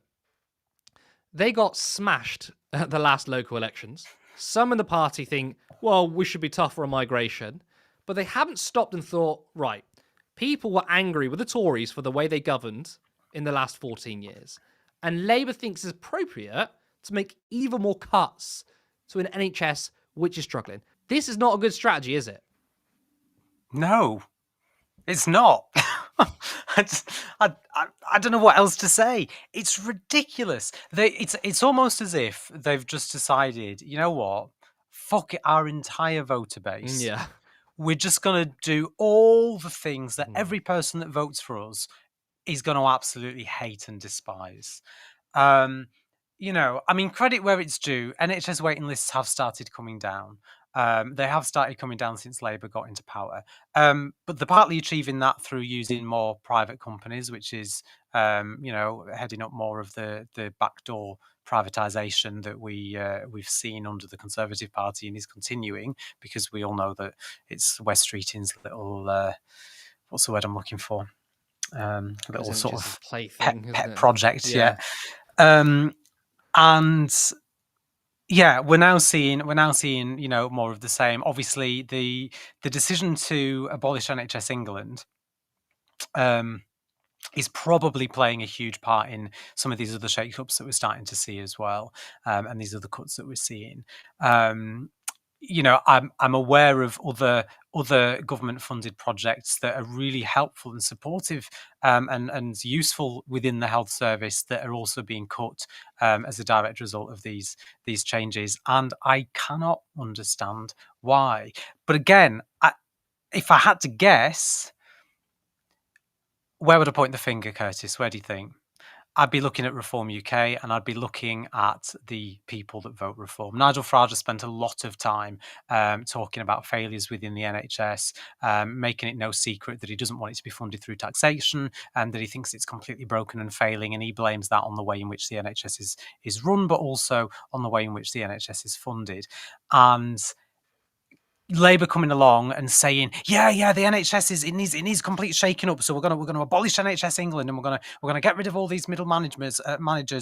they got smashed at the last local elections. Some in the party think, well, we should be tougher on migration, but they haven't stopped and thought, right, people were angry with the Tories for the way they governed in the last 14 years, and Labour thinks it's appropriate to make even more cuts to an NHS which is struggling. This is not a good strategy, is it? No. It's not. I don't know what else to say. It's ridiculous. It's almost as if they've just decided, you know what? Fuck it, our entire voter base. Yeah. We're just going to do all the things that every person that votes for us is going to absolutely hate and despise. Credit where it's due. NHS waiting lists have started coming down. They have started coming down since Labour got into power. But they're partly achieving that through using more private companies, which is, heading up more of the backdoor privatisation that we've seen under the Conservative Party and is continuing, because we all know that it's West Streeting's little, what's the word I'm looking for? Little sort of pet project, yeah. We're now seeing more of the same. Obviously, the decision to abolish NHS England is probably playing a huge part in some of these other shake-ups that we're starting to see as well, and these other cuts that we're seeing. I'm aware of other government-funded projects that are really helpful and supportive and useful within the health service that are also being cut as a direct result of these changes, and I cannot understand why. But again, if I had to guess, where would I point the finger, Curtis? Where do you think? I'd be looking at Reform UK, and I'd be looking at the people that vote Reform. Nigel Farage has spent a lot of time talking about failures within the NHS, making it no secret that he doesn't want it to be funded through taxation, and that he thinks it's completely broken and failing, and he blames that on the way in which the NHS is run, but also on the way in which the NHS is funded. And Labour coming along and saying, yeah, the NHS it needs complete shaking up. So we're gonna abolish NHS England, and we're gonna get rid of all these middle managers,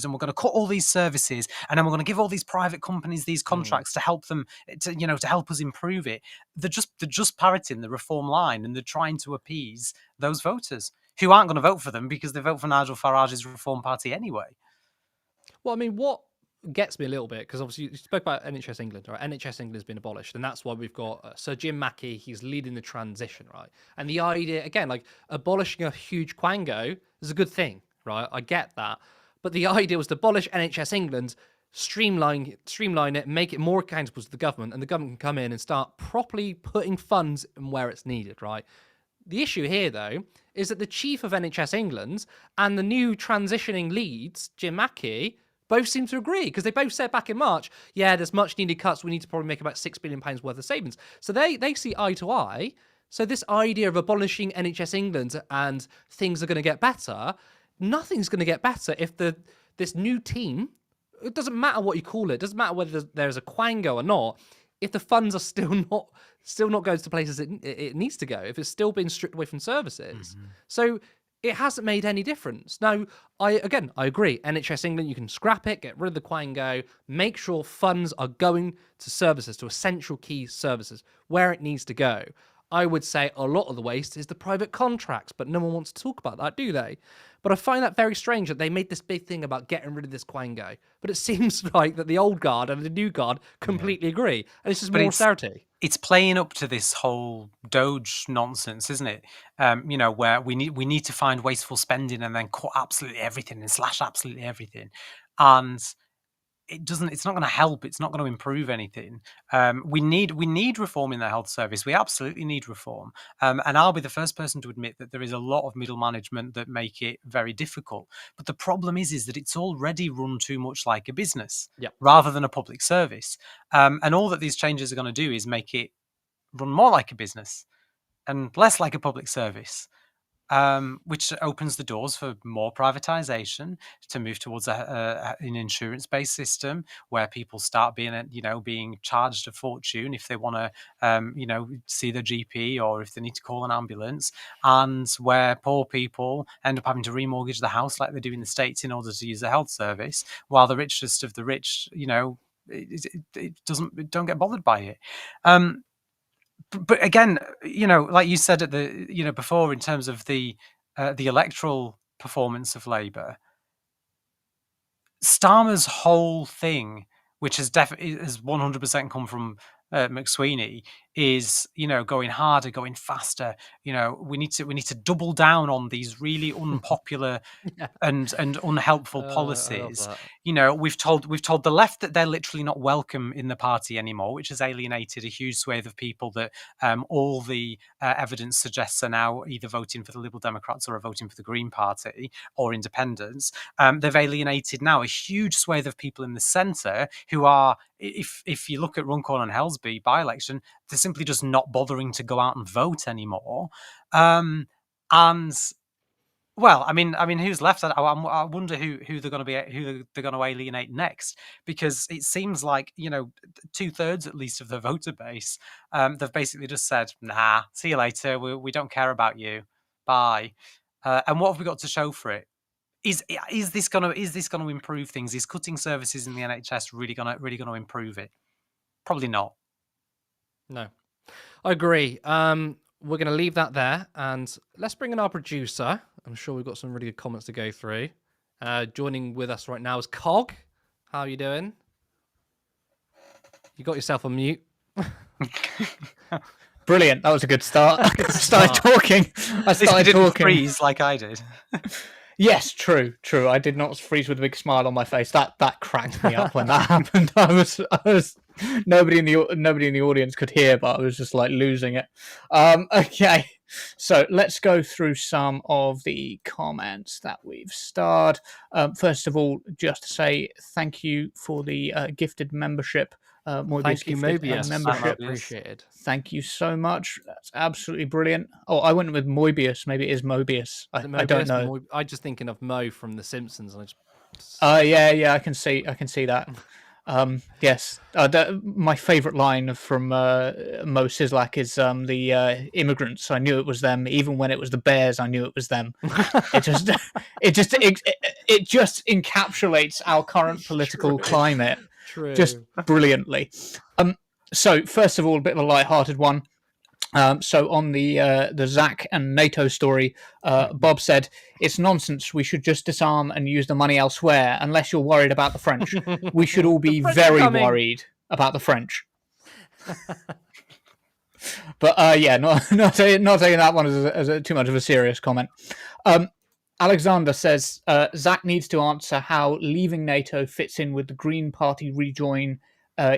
and we're gonna cut all these services, and then we're gonna give all these private companies these contracts to help them to help us improve it. They're just parroting the Reform line, and they're trying to appease those voters who aren't going to vote for them because they vote for Nigel Farage's Reform Party anyway. Well, I mean, what gets me a little bit, because obviously you spoke about NHS England, right? NHS England has been abolished, and that's why we've got Sir Jim Mackey. He's leading the transition, right? And the idea, again, like abolishing a huge quango is a good thing, right? I get that, but the idea was to abolish NHS England, streamline it, make it more accountable to the government, and the government can come in and start properly putting funds in where it's needed, right? The issue here, though, is that the chief of NHS England and the new transitioning leads, Jim Mackey, both seem to agree, because they both said back in March, yeah, there's much needed cuts. We need to probably make about £6 billion worth of savings. So they see eye to eye. So this idea of abolishing NHS England and things are going to get better, nothing's going to get better if this new team, it doesn't matter what you call it, doesn't matter whether there's a quango or not, if the funds are still not going to places it needs to go, if it's still being stripped away from services. Mm-hmm. So it hasn't made any difference. Now, I agree. NHS England, you can scrap it, get rid of the quango, make sure funds are going to services, to essential key services, where it needs to go. I would say a lot of the waste is the private contracts, but no one wants to talk about that, do they? But I find that very strange that they made this big thing about getting rid of this quango. But it seems like that the old guard and the new guard completely agree. And it's just more austerity. It's playing up to this whole Doge nonsense, isn't it? Where we need to find wasteful spending and then cut absolutely everything and slash absolutely everything. And it's not going to help. It's not going to improve anything. We need reform in the health service. We absolutely need reform. And I'll be the first person to admit that there is a lot of middle management that make it very difficult. But the problem is that it's already run too much like a business rather than a public service. And all that these changes are going to do is make it run more like a business and less like a public service. Which opens the doors for more privatization, to move towards an insurance-based system where people start being charged a fortune if they want to, see their GP or if they need to call an ambulance, and where poor people end up having to remortgage the house like they do in the States in order to use the health service, while the richest of the rich, don't get bothered by it. But again, like you said at the, before, in terms of the electoral performance of Labour, Starmer's whole thing, which has 100% come from McSweeney, is going harder, going faster. We need to double down on these really unpopular and unhelpful policies. We've told the left that they're literally not welcome in the party anymore, which has alienated a huge swathe of people that all the evidence suggests are now either voting for the Liberal Democrats or are voting for the Green Party or independents. They've alienated now a huge swathe of people in the centre who are, if you look at Runcorn and Helsby by-election, they're simply just not bothering to go out and vote anymore. And well, I mean, who's left? I wonder who they're going to alienate next, because it seems like 2/3 at least of the voter base, they've basically just said, "Nah, see you later. We don't care about you. Bye." And what have we got to show for it? Is this going to improve things? Is cutting services in the NHS really going to improve it? Probably not. No, I agree. We're going to leave that there, and let's bring in our producer. I'm sure we've got some really good comments to go through. Joining with us right now is Cog. How are you doing? You got yourself on mute. Brilliant. That was a good start. I started talking. Freeze like I did. Yes, true. I did not freeze with a big smile on my face. That cracked me up when that happened. I was nobody in the audience could hear, but I was just like losing it. Okay, so let's go through some of the comments that we've starred. First of all, just to say thank you for the gifted membership. Moebius Thank you, gifted Mobius. membership. Mobius. Appreciated. Thank you so much. That's absolutely brilliant. Oh, I went with Moebius. Maybe it is Mobius. Is it I don't Mobius? know. I'm just thinking of Mo from The Simpsons. And I just... Yeah, I can see that. Yes, my favourite line from Mo Sislak is the immigrants. I knew it was them, even when it was the bears. I knew it was them. It just, it just encapsulates our current political climate True. just brilliantly. So first of all, a bit of a light-hearted one. So on the Zack and NATO story, Bob said, "It's nonsense. We should just disarm and use the money elsewhere, unless you're worried about the French. We should all be very worried about the French." But yeah, not taking that one as too much of a serious comment. Alexander says Zack needs to answer how leaving NATO fits in with the Green Party rejoin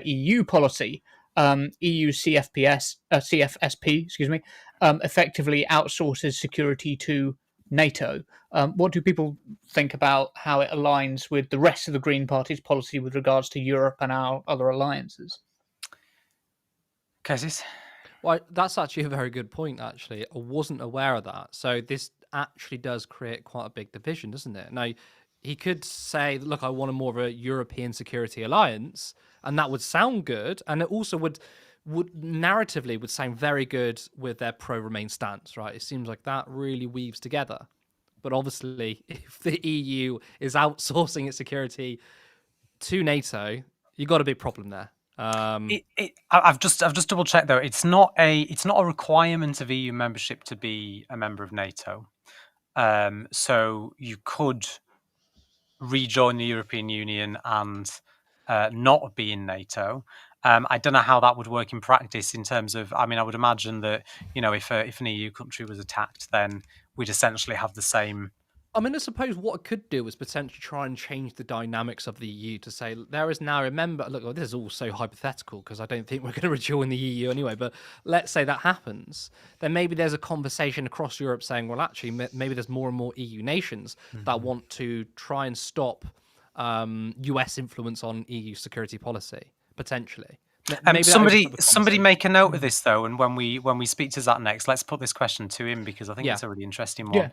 EU policy. EU CFSP, effectively outsources security to NATO. What do people think about how it aligns with the rest of the Green Party's policy with regards to Europe and our other alliances? Cases? Well, that's actually a very good point, actually. I wasn't aware of that. So this actually does create quite a big division, doesn't it? Now, he could say, look, I want a more of a European security alliance, and that would sound good. And it also would narratively would sound very good with their pro-Remain stance, right? It seems like that really weaves together. But obviously, if the EU is outsourcing its security to NATO, you've got a big problem there. I've just double checked though. It's not a requirement of EU membership to be a member of NATO. So you could rejoin the European Union and not be in NATO. I don't know how that would work in practice in terms of. I mean, I would imagine that if an EU country was attacked, then we'd essentially have the same. I mean, I suppose what it could do is potentially try and change the dynamics of the EU to say there is now a member. Look, this is all so hypothetical because I don't think we're going to rejoin the EU anyway. But let's say that happens, then maybe there's a conversation across Europe saying, well, actually, maybe there's more and more EU nations that want to try and stop US influence on EU security policy potentially. Somebody make a note of this though, and when we speak to Zack next, let's put this question to him because I think it's a really interesting one.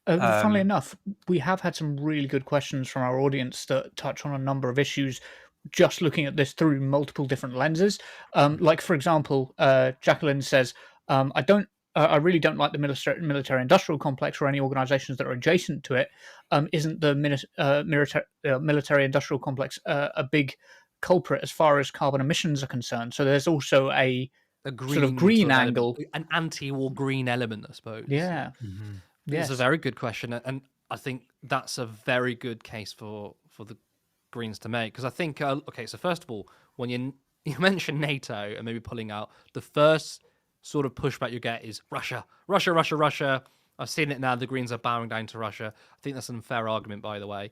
Yeah. Funnily enough, we have had some really good questions from our audience that touch on a number of issues. Just looking at this through multiple different lenses, like for example, Jacqueline says, I really don't like the military-industrial complex or any organisations that are adjacent to it. Isn't the military-industrial complex a big culprit as far as carbon emissions are concerned? So there's also a green angle, an anti-war green element, I suppose. Yeah. It's a very good question, and I think that's a very good case for the Greens to make, because I think okay, so first of all, when you mention NATO and maybe pulling out, the first sort of pushback you get is Russia. I've seen it now. The Greens are bowing down to Russia. I think that's an unfair argument, by the way.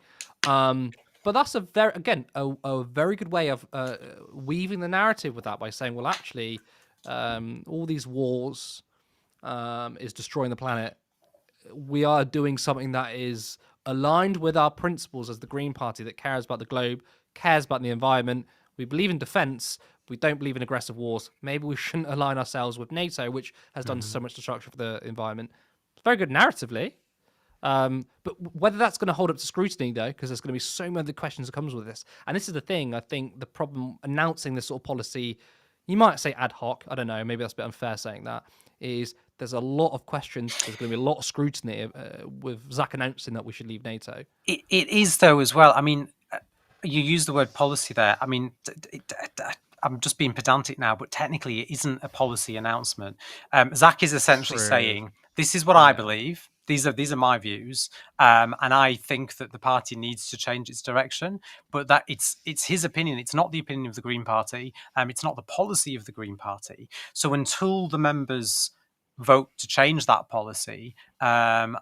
But that's a very good way of weaving the narrative with that by saying, well, actually, all these wars is destroying the planet. We are doing something that is aligned with our principles as the Green Party that cares about the globe, cares about the environment. We believe in defense. We don't believe in aggressive wars. Maybe we shouldn't align ourselves with NATO, which has done so much destruction for the environment. It's very good narratively. But whether that's going to hold up to scrutiny, though, because there's going to be so many questions that comes with this. And this is the thing, I think the problem announcing this sort of policy, you might say ad hoc, I don't know, maybe that's a bit unfair saying that, is there's a lot of questions, there's going to be a lot of scrutiny with Zack announcing that we should leave NATO. It is, though, as well. I mean, you use the word policy there. I mean, I'm just being pedantic now, but technically it isn't a policy announcement. Zack is essentially saying, this is what I believe. These are my views, and I think that the party needs to change its direction. But that it's his opinion. It's not the opinion of the Green Party. It's not the policy of the Green Party. So until the members vote to change that policy, and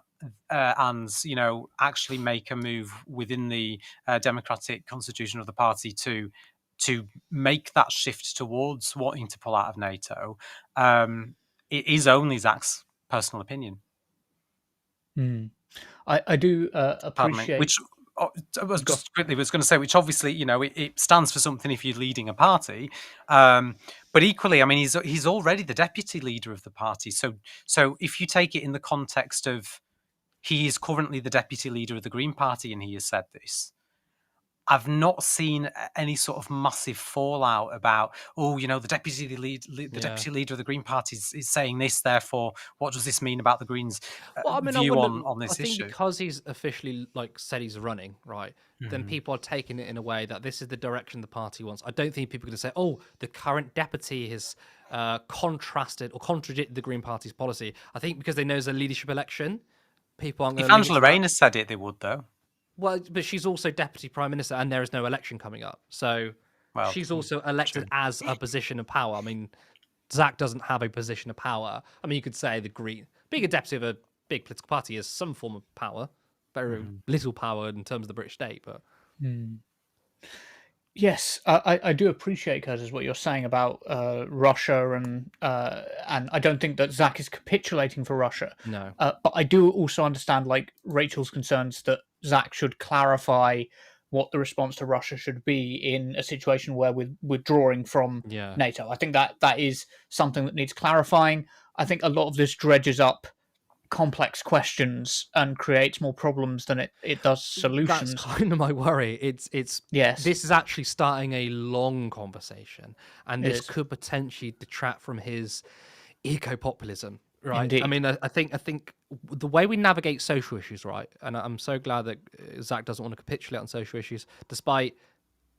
actually make a move within the democratic constitution of the party to to make that shift towards wanting to pull out of NATO, it is only Zack's personal opinion. I do Pardon me. appreciate. Which I was just quickly was going to say, which obviously, it stands for something if you're leading a party, but equally, I mean, he's already the deputy leader of the party. So if you take it in the context of he is currently the deputy leader of the Green Party, and he has said this. I've not seen any sort of massive fallout about, the deputy leader of the Green Party is saying this. Therefore, what does this mean about the Greens' Well, I mean, view on this I think issue? because he's officially said he's running, right? Then people are taking it in a way that this is the direction the party wants. I don't think people are going to say, "Oh, the current deputy has contrasted or contradicted the Green Party's policy." I think because they know there's a leadership election, people aren't going If to. Angela Rayner said it, they would, though. Well, but she's also deputy prime minister, and there is no election coming up, so she's also elected as a position of power. I mean, Zack doesn't have a position of power. I mean, you could say being a deputy of a big political party is some form of power, very little power in terms of the British state, but. Yes, I do appreciate, Curtis, what you're saying about Russia, and I don't think that Zack is capitulating for Russia. No. But I do also understand, Rachel's concerns that Zack should clarify what the response to Russia should be in a situation where we're withdrawing from NATO. I think that is something that needs clarifying. I think a lot of this dredges up complex questions and creates more problems than it does solutions. That's kind of my worry. It's yes. This is actually starting a long conversation, and this could potentially detract from his eco-populism, right? Indeed. I mean, I think the way we navigate social issues, right? And I'm so glad that Zack doesn't want to capitulate on social issues, despite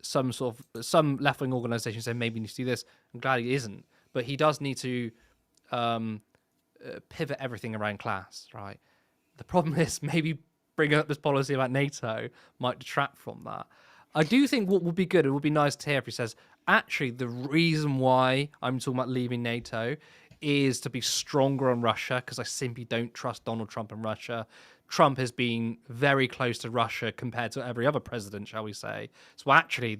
some left-wing organisations saying maybe he needs to do this. I'm glad he isn't, but he does need to pivot everything around class, right? The problem is maybe bringing up this policy about NATO might detract from that. I do think what would be good, it would be nice to hear if he says, actually, the reason why I'm talking about leaving NATO is to be stronger on Russia, because I simply don't trust Donald Trump and Russia. Trump has been very close to Russia compared to every other president, shall we say. So actually,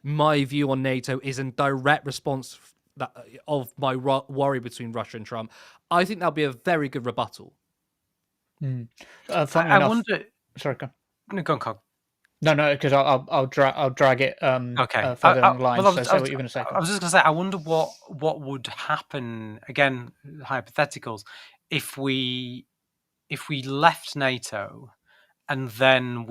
my view on NATO is in direct response of my worry between Russia and Trump. I think that'll be a very good rebuttal. I wonder. Sorry, go on. No, because I'll drag it further down the line. Say what you're going to say. I was just going to say, I wonder what would happen, again, hypotheticals, if we left NATO and then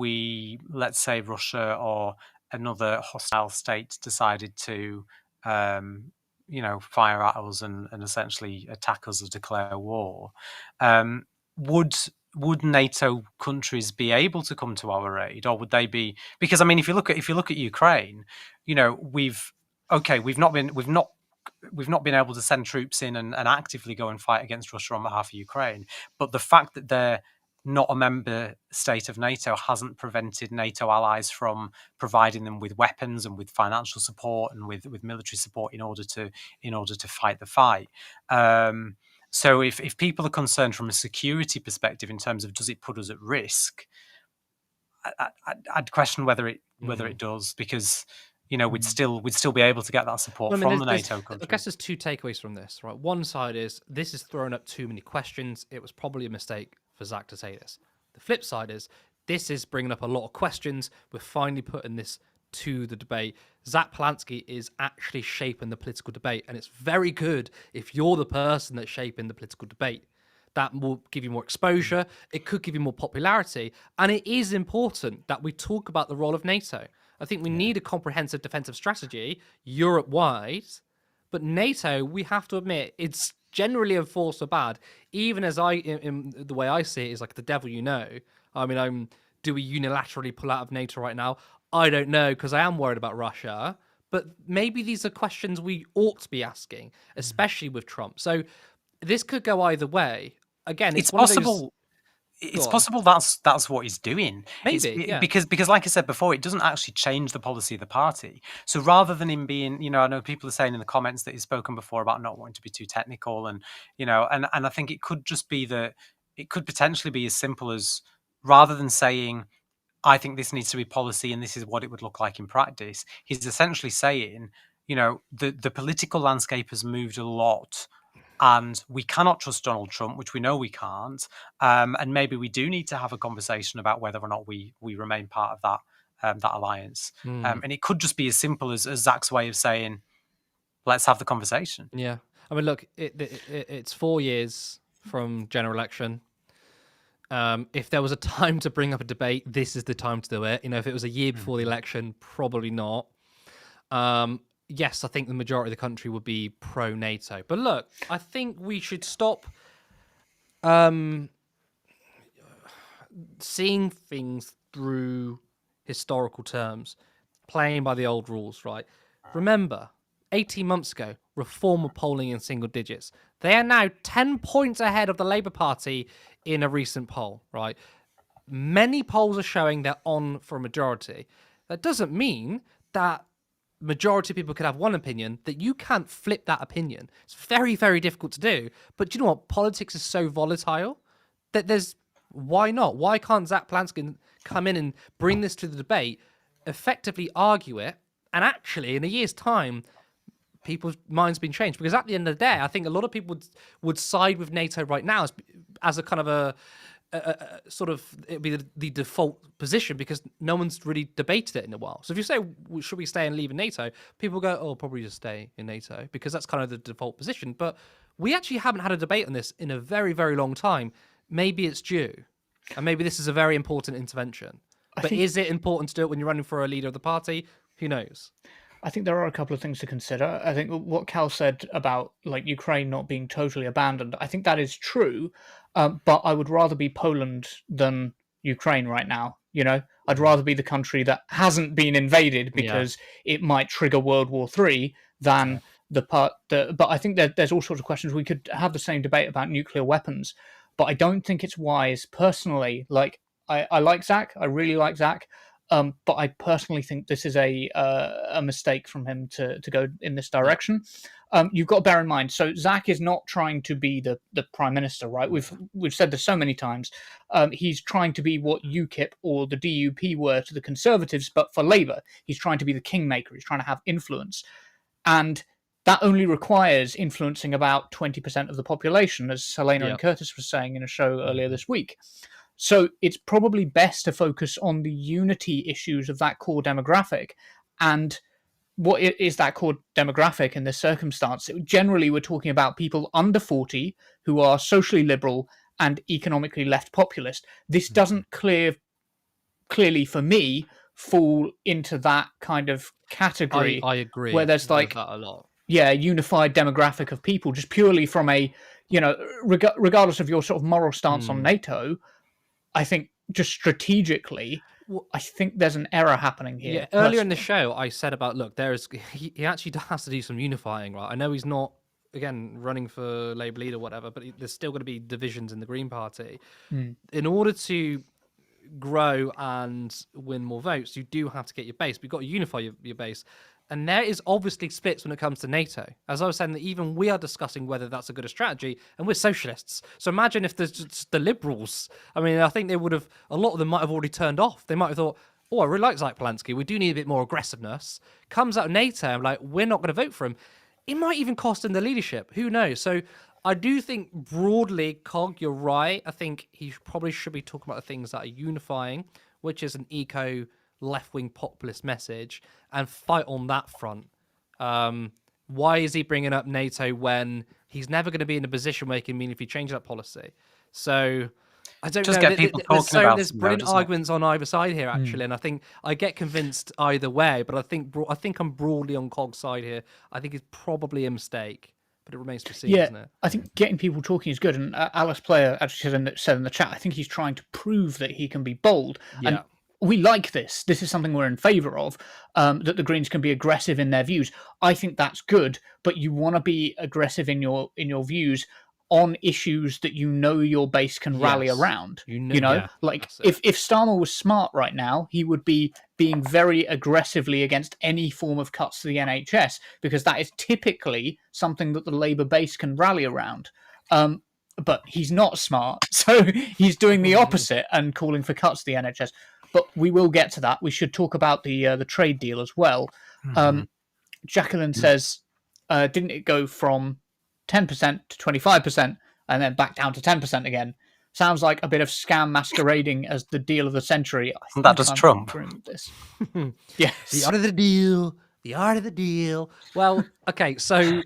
let's say Russia or another hostile state decided to fire at us and essentially attack us or declare war. Would NATO countries be able to come to our aid, or would they be? Because I mean, if you look at Ukraine, we've not been able to send troops in and actively go and fight against Russia on behalf of Ukraine. But the fact that they're not a member state of NATO hasn't prevented NATO allies from providing them with weapons and with financial support and with military support in order to fight the fight. So if people are concerned from a security perspective in terms of does it put us at risk, I'd question whether it does, because we'd still be able to get that support from the NATO countries. I guess there's two takeaways from this, right? One side is this has thrown up too many questions. It was probably a mistake for Zack to say this. The flip side is this is bringing up a lot of questions. We're finally putting this to the debate. Zack Polanski is actually shaping the political debate, and it's very good if you're the person that's shaping the political debate. That will give you more exposure. It could give you more popularity, and it is important that we talk about the role of NATO. I think we need a comprehensive defensive strategy Europe-wide, but NATO, we have to admit, it's generally a force for bad. Even as in the way I see it, is like the devil you know. I mean, do we unilaterally pull out of NATO right now? I don't know, because I am worried about Russia. But maybe these are questions we ought to be asking, especially with Trump. So this could go either way. Again, it's possible. It's possible that's what he's doing. Maybe, because like I said before, it doesn't actually change the policy of the party. So rather than him being, I know people are saying in the comments that he's spoken before about not wanting to be too technical, and and I think it could just be that it could potentially be as simple as, rather than saying I think this needs to be policy and this is what it would look like in practice. He's essentially saying, the political landscape has moved a lot and we cannot trust Donald Trump, which we know we can't. And maybe we do need to have a conversation about whether or not we remain part of that alliance. And it could just be as simple as Zach's way of saying, let's have the conversation. Yeah. I mean, look, it's 4 years from general election. If there was a time to bring up a debate, this is the time to do it. If it was a year before the election, probably not. Yes, I think the majority of the country would be pro-NATO. But look, I think we should stop seeing things through historical terms, playing by the old rules, right? Remember, 18 months ago, Reform were polling in single digits. They are now 10 points ahead of the Labour Party in a recent poll, right? Many polls are showing they're on for a majority. That doesn't mean that majority of people could have one opinion, that you can't flip that opinion. It's very, very difficult to do. But do you know what? Politics is so volatile that why not? Why can't Zack Polanski come in and bring this to the debate, effectively argue it, and actually in a year's time, people's minds been changed? Because at the end of the day, I think a lot of people would side with NATO right now as a kind of a sort of, it'd be the default position because no one's really debated it in a while. So if you say, should we stay and leave in NATO? People go, oh, probably just stay in NATO because that's kind of the default position. But we actually haven't had a debate on this in a very, very long time. Maybe it's due. And maybe this is a very important intervention. But is it important to do it when you're running for a leader of the party? Who knows? I think there are a couple of things to consider. I think what Cal said about Ukraine not being totally abandoned, I think that is true. But I would rather be Poland than Ukraine right now. I'd rather be the country that hasn't been invaded because it might trigger World War III than but I think that there's all sorts of questions. We could have the same debate about nuclear weapons, but I don't think it's wise personally. I like Zack. I really like Zack. But I personally think this is a mistake from him to go in this direction. You've got to bear in mind, so Zack is not trying to be the prime minister, right? We've said this so many times. He's trying to be what UKIP or the DUP were to the Conservatives, but for Labour. He's trying to be the kingmaker. He's trying to have influence. And that only requires influencing about 20% of the population, as Selena and Curtis was saying in a show earlier this week. So it's probably best to focus on the unity issues of that core demographic. And what is that core demographic in this circumstance? Generally, we're talking about people under 40 who are socially liberal and economically left populist. This doesn't clearly, for me, fall into that kind of category. I agree. Where there's that a lot. Unified demographic of people, just purely from a, regardless of your sort of moral stance on NATO, I think just strategically, I think there's an error happening here. Yeah, earlier in the show, I said about, look, he actually has to do some unifying, right? I know he's not, again, running for Labour leader or whatever, but there's still going to be divisions in the Green Party. In order to grow and win more votes, you do have to get your base. But you've got to unify your base. And there is obviously splits when it comes to NATO. As I was saying, that even we are discussing whether that's a good strategy, and we're socialists. So imagine if there's just the liberals. I mean, I think a lot of them might have already turned off. They might have thought, oh, I really like Zack Polanski. We do need a bit more aggressiveness. Comes out of NATO, I'm like, we're not going to vote for him. It might even cost him the leadership. Who knows? So I do think broadly, Cog, you're right. I think he probably should be talking about the things that are unifying, which is an eco left-wing populist message, and fight on that front. Why is he bringing up NATO when he's never going to be in a position where he can meaningfully change that policy? So I don't Just know. get people talking about there's brilliant arguments on either side here, actually, and I think I get convinced either way. But I think I'm broadly on Cog's side here. I think it's probably a mistake, but it remains to be seen, isn't it? I think getting people talking is good. And Alice Player actually said in the chat, I think he's trying to prove that he can be bold. Yeah. And we like this. This is something we're in favour of, that the Greens can be aggressive in their views. I think that's good, but you want to be aggressive in your views on issues that your base can rally around. If Starmer was smart right now, he would be being very aggressively against any form of cuts to the NHS, because that is typically something that the Labour base can rally around. But he's not smart, so he's doing the opposite and calling for cuts to the NHS. but we will get to that. We should talk about the trade deal as well. Jacqueline says, didn't it go from 10% to 25% and then back down to 10% again? Sounds like a bit of scam masquerading as the deal of the century. I That think does I'm Trump. agreeing with this. Yes. The art of the deal. The art of the deal. Well, okay, so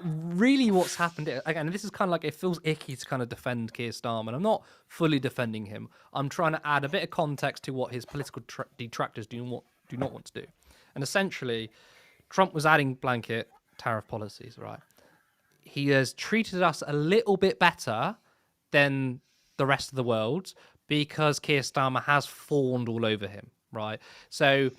really what's happened, again, this is kind of like, it feels icky to kind of defend Keir Starmer. I'm not fully defending him. I'm trying to add a bit of context to what his political detractors do not want to do. And essentially, Trump was adding blanket tariff policies, right? He has treated us a little bit better than the rest of the world because Keir Starmer has fawned all over him, right? So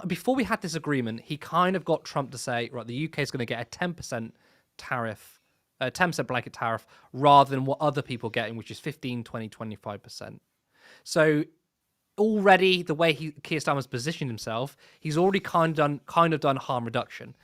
before we had this agreement, he kind of got Trump to say, right, the UK is going to get a 10% tariff, a 10% blanket tariff, rather than what other people are getting, which is 15, 20, 25%. So already the way Keir Starmer's positioned himself, he's already kind of done harm reduction.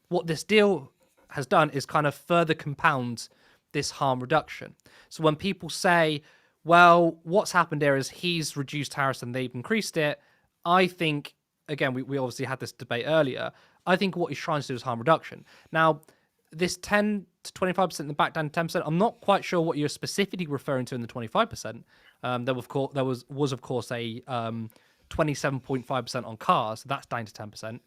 What this deal has done is kind of further compound this harm reduction. So when people say, well, what's happened there is he's reduced tariffs and they've increased it, I think, again, we obviously had this debate earlier, I think what he's trying to do is harm reduction. Now, this 10 to 25% and the back down to 10%, I'm not quite sure what you're specifically referring to in the 25%. There was of course a 27.5% on cars, so that's down to 10%.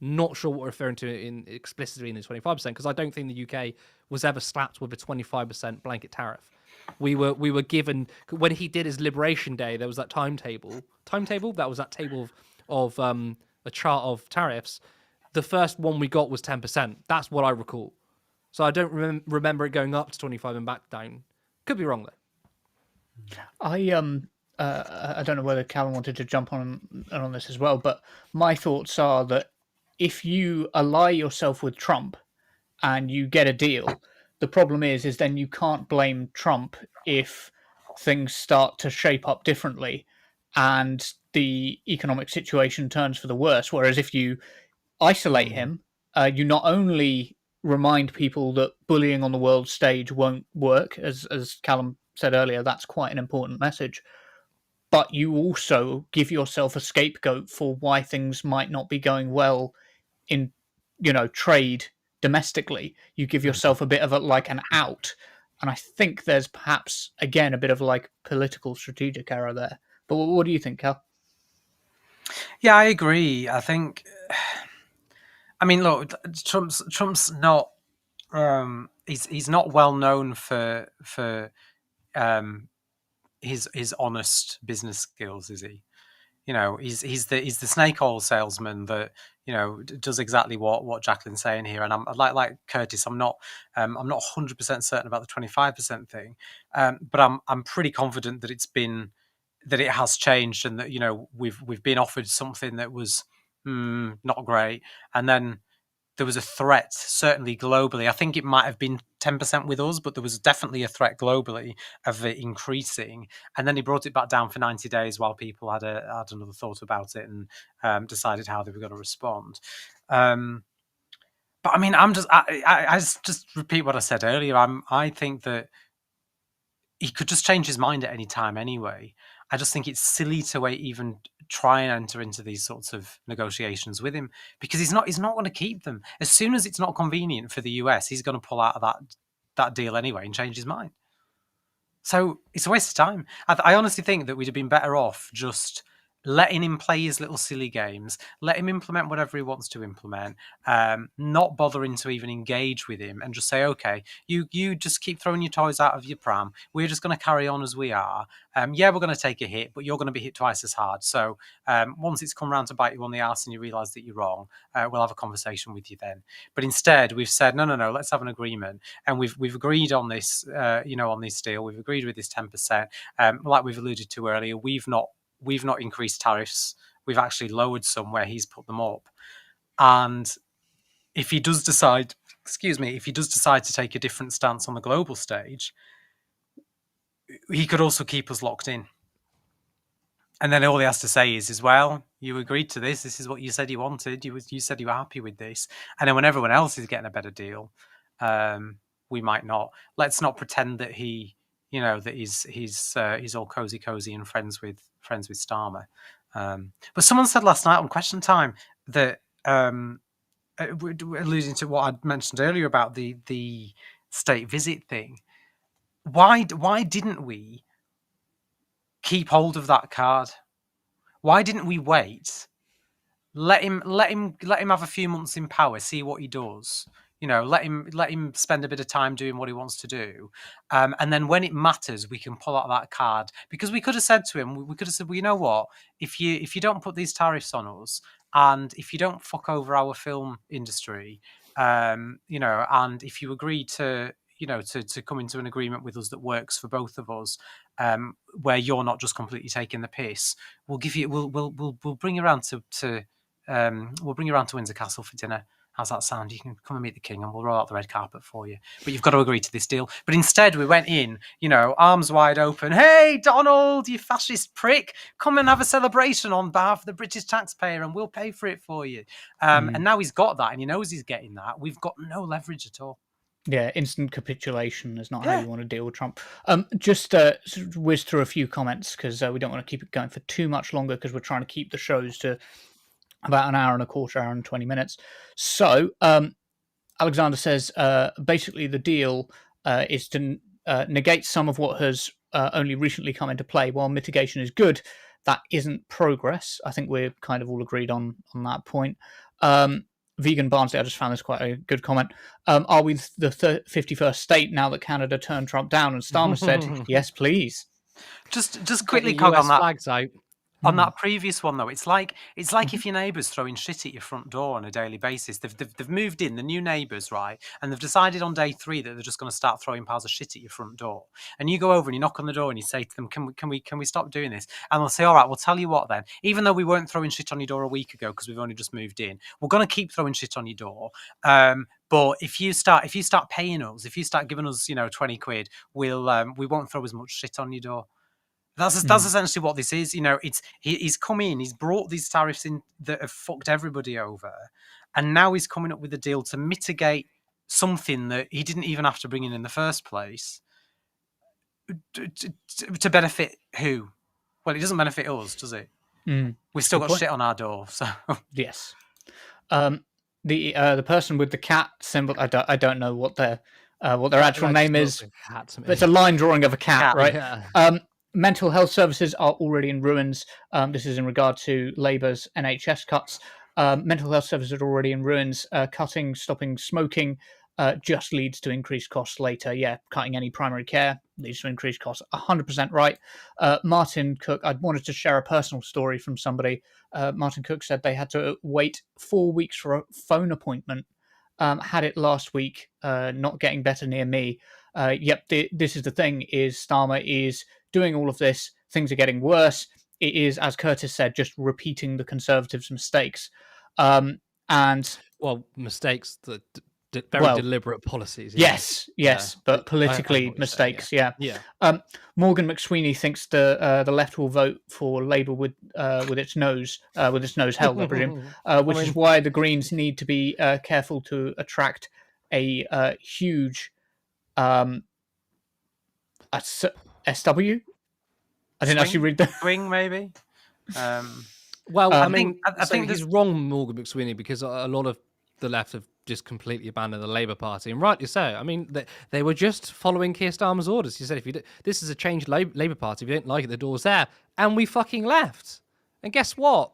Not sure what we're referring to explicitly in the 25%, because I don't think the UK was ever slapped with a 25% blanket tariff. We were given, when he did his Liberation Day, there was that timetable. That was that table of a chart of tariffs. The first one we got was 10%. That's what I recall. So I don't remember it going up to 25 and back down. Could be wrong though. I don't know whether Callum wanted to jump on this as well, but my thoughts are that if you ally yourself with Trump and you get a deal, the problem is then you can't blame Trump if things start to shape up differently and the economic situation turns for the worse. Whereas if you isolate him, you not only remind people that bullying on the world stage won't work, as Callum said earlier, that's quite an important message, but you also give yourself a scapegoat for why things might not be going well in, trade domestically. You give yourself a bit of an out. And I think there's perhaps, again, a bit of political strategic error there. But what do you think, Cal? Yeah, I agree. I think, I mean, look, Trump's not, he's not well known for his honest business skills, is he? He's the snake oil salesman that does exactly what Jacqueline's saying here. And I'm like Curtis, I'm not 100% certain about the 25% thing, but I'm pretty confident that it has changed, and that we've been offered something that was not great, and then there was a threat, certainly globally. I think it might have been 10% with us, but there was definitely a threat globally of it increasing. And then he brought it back down for 90 days while people had another thought about it and decided how they were going to respond. But I mean, I just repeat what I said earlier. I think that he could just change his mind at any time anyway. I just think it's silly to even try and enter into these sorts of negotiations with him, because he's not going to keep them. As soon as it's not convenient for the US, he's going to pull out of that deal anyway and change his mind. So it's a waste of time. I honestly think that we'd have been better off just letting him play his little silly games, let him implement whatever he wants to implement, not bothering to even engage with him, and just say, okay, you just keep throwing your toys out of your pram. We're just going to carry on as we are. Yeah, we're going to take a hit, but you're going to be hit twice as hard. So once it's come round to bite you on the arse and you realise that you're wrong, we'll have a conversation with you then. But instead, we've said, no, let's have an agreement. And we've agreed on this, on this deal. We've agreed with this 10%. Like we've alluded to earlier, we've not increased tariffs. We've actually lowered some where he's put them up. And if he does decide to take a different stance on the global stage, he could also keep us locked in. And then all he has to say is, well, you agreed to this. This is what you said you wanted. You said you were happy with this. And then when everyone else is getting a better deal, we might not. Let's not pretend that he that he's all cozy and friends with Starmer. But someone said last night on Question Time that alluding to what I'd mentioned earlier about the state visit thing. Why didn't we keep hold of that card? Why didn't we wait? Let him have a few months in power, see what he does. Let him spend a bit of time doing what he wants to do, and then when it matters, we can pull out that card. Because we could have said to him, well, you know what? If you don't put these tariffs on us, and if you don't fuck over our film industry, and if you agree to to come into an agreement with us that works for both of us, where you're not just completely taking the piss, we'll bring you around we'll bring you around to Windsor Castle for dinner. How's that sound? You can come and meet the king and we'll roll out the red carpet for you. But you've got to agree to this deal. But instead we went in, arms wide open. Hey, Donald, you fascist prick, come and have a celebration on behalf of the British taxpayer and we'll pay for it for you. And now he's got that and he knows he's getting that. We've got no leverage at all. Yeah, instant capitulation is not how you want to deal with Trump. Just whiz through a few comments because we don't want to keep it going for too much longer because we're trying to keep the shows to about an hour and a quarter, hour and 20 minutes. So Alexander says basically the deal is to negate some of what has only recently come into play. While mitigation is good, that isn't progress. I think we're kind of all agreed on that point. Vegan Barnsley, I just found this quite a good comment. Are we the 51st state now that Canada turned Trump down? And Starmer said, yes, please. Just quickly cog on that. Flags out. On that previous one, though, it's like if your neighbour's throwing shit at your front door on a daily basis. They've moved in, the new neighbours, right? And they've decided on day 3 that they're just going to start throwing piles of shit at your front door. And you go over and you knock on the door and you say to them, "Can we stop doing this?" And they'll say, "All right, we'll tell you what then. Even though we weren't throwing shit on your door a week ago because we've only just moved in, we're going to keep throwing shit on your door. But if you start paying us, if you start giving us 20 quid, we won't throw as much shit on your door." That's essentially what this is. He's come in, he's brought these tariffs in that have fucked everybody over, and now he's coming up with a deal to mitigate something that he didn't even have to bring in the first place. To benefit who? Well, it doesn't benefit us, does it? We've still got shit on our door. So yes. The person with the cat symbol, I don't know what their actual name is. It's a line drawing of a cat, right? Yeah. Mental health services are already in ruins. This is in regard to Labour's NHS cuts. Mental health services are already in ruins. Stopping smoking just leads to increased costs later. Yeah, cutting any primary care leads to increased costs. 100% right. Martin Cook, I wanted to share a personal story from somebody. Martin Cook said they had to wait 4 weeks for a phone appointment. Had it last week, not getting better near me. This is the thing, is Starmer is doing all of this. Things are getting worse. It is, as Curtis said, just repeating the Conservatives' mistakes. Mistakes that very deliberate policies. Yes, but politically mistakes. Yeah. Morgan McSweeney thinks the left will vote for Labour with its nose held, I presume, is why the Greens need to be careful to attract a huge SW. I didn't actually read the swing, maybe. I think he's wrong, Morgan McSweeney, because a lot of the left have just completely abandoned the Labour Party, and rightly so. I mean, they were just following Keir Starmer's orders. He said, this is a changed Labour Party. If you don't like it, the door's there. And we fucking left. And guess what?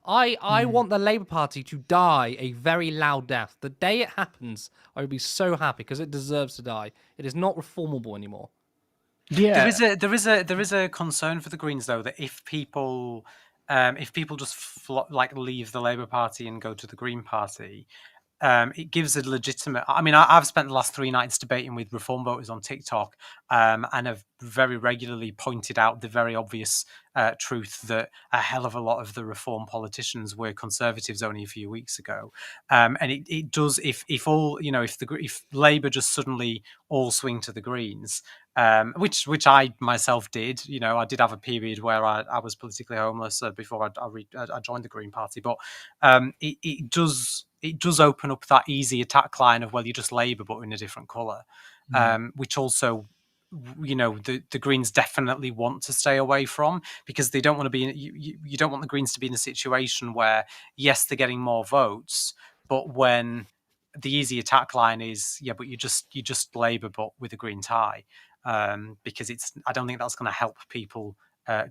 I want the Labour Party to die a very loud death. The day it happens, I would be so happy because it deserves to die. It is not reformable anymore. Yeah, there is a concern for the Greens though, that if people just leave the Labour Party and go to the Green Party, it gives a legitimate. I mean, I've spent the last 3 nights debating with Reform voters on TikTok, and have very regularly pointed out the very obvious truth that a hell of a lot of the Reform politicians were Conservatives only a few weeks ago, and it does if Labour just suddenly all swing to the Greens. Which I myself did. I did have a period where I was politically homeless before I joined the Green Party. But it does open up that easy attack line of, well, you're just Labour but in a different colour, which also the Greens definitely want to stay away from, because they don't want to be you don't want the Greens to be in a situation where, yes, they're getting more votes, but when the easy attack line is, but you just Labour but with a green tie, because I don't think that's going to help people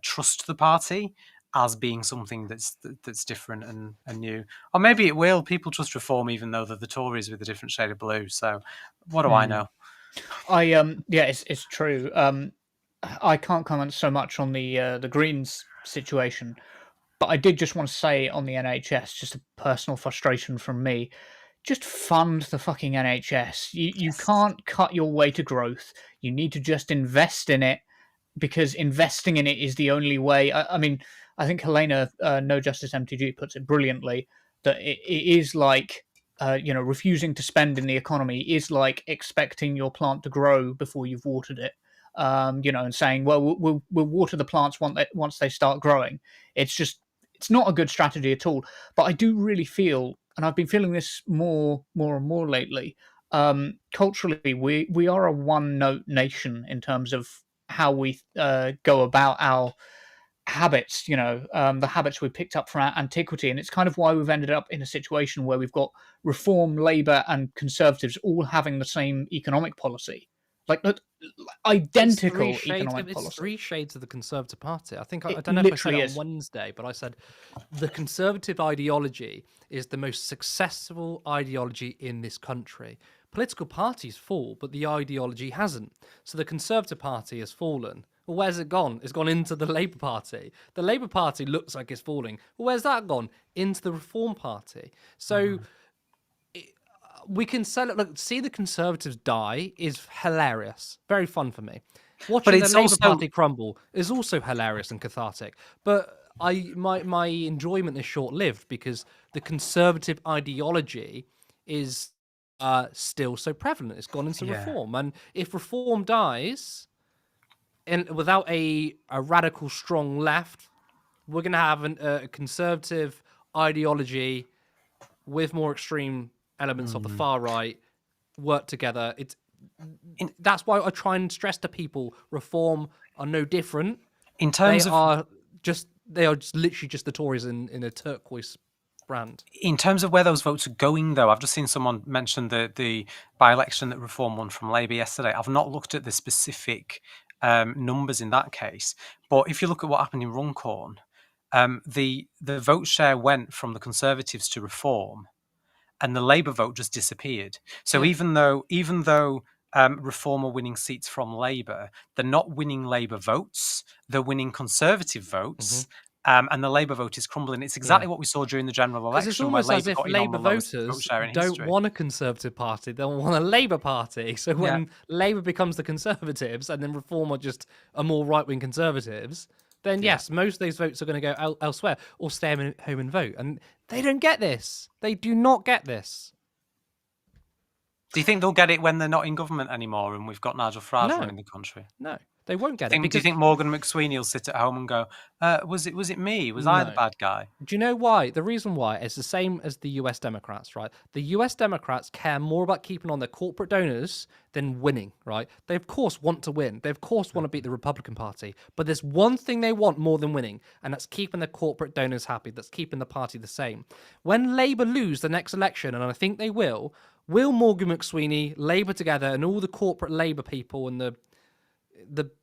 trust the party as being something that's different and new. Or maybe it will. People trust Reform even though they're the Tories with a different shade of blue. So what do I know? It's true. I can't comment so much on the Greens situation, but I did just want to say on the NHS, just a personal frustration from me. Just fund the fucking NHS. You can't cut your way to growth. You need to just invest in it, because investing in it is the only way. I mean, I think Helena, No Justice MTG, puts it brilliantly, that it is like, refusing to spend in the economy is like expecting your plant to grow before you've watered it. And saying, well, we'll water the plants once they start growing. It's not a good strategy at all. But I do really feel, and I've been feeling this more and more lately. Culturally, we are a one-note nation in terms of how we go about our habits, the habits we picked up from our antiquity. And it's kind of why we've ended up in a situation where we've got Reform, Labour and Conservatives all having the same economic policy. Like, identical economic policy. It's 3 shades of the Conservative Party. I think, I It don't know if I said literally it is. on Wednesday, but I said the Conservative ideology is the most successful ideology in this country. Political parties fall, but the ideology hasn't. So the Conservative Party has fallen. Well, where's it gone? It's gone into the Labour Party. The Labour Party looks like it's falling. Well, where's that gone? Into the Reform Party. So we can see the Conservatives die is hilarious. Very fun for me. Watching the Labour Party crumble is also hilarious and cathartic. But my enjoyment is short-lived, because the Conservative ideology is still so prevalent. It's gone into Reform. And if Reform dies, and without a radical, strong left, we're going to have a Conservative ideology with more extreme elements of the far right work together. That's why I try and stress to people: Reform are no different. In terms they are just literally just the Tories in a turquoise brand. In terms of where those votes are going, though, I've just seen someone mention the by-election that Reform won from Labour yesterday. I've not looked at the specific numbers in that case, but if you look at what happened in Runcorn, the vote share went from the Conservatives to Reform, and the Labour vote just disappeared. So even though Reform are winning seats from Labour, they're not winning Labour votes, they're winning Conservative votes, and the Labour vote is crumbling. It's exactly what we saw during the general election. It's almost as if Labour voters don't don't want a Conservative Party, they want a Labour Party. So when Labour becomes the Conservatives and then Reform are just a more right-wing Conservatives, then yes, most of those votes are going to go elsewhere or stay home and vote. And they don't get this. They do not get this. Do you think they'll get it when they're not in government anymore and we've got Nigel Farage running the country? No, they won't get it. Do you think Morgan McSweeney will sit at home and go, was it me? Was I the bad guy? Do you know why? The reason why is the same as the US Democrats, right? The US Democrats care more about keeping on their corporate donors than winning, right? They, of course, want to win. They, of course, want to beat the Republican Party. But there's one thing they want more than winning, and that's keeping their corporate donors happy. That's keeping the party the same. When Labour lose the next election, and I think they will Morgan McSweeney, Labour together, and all the corporate Labour people and the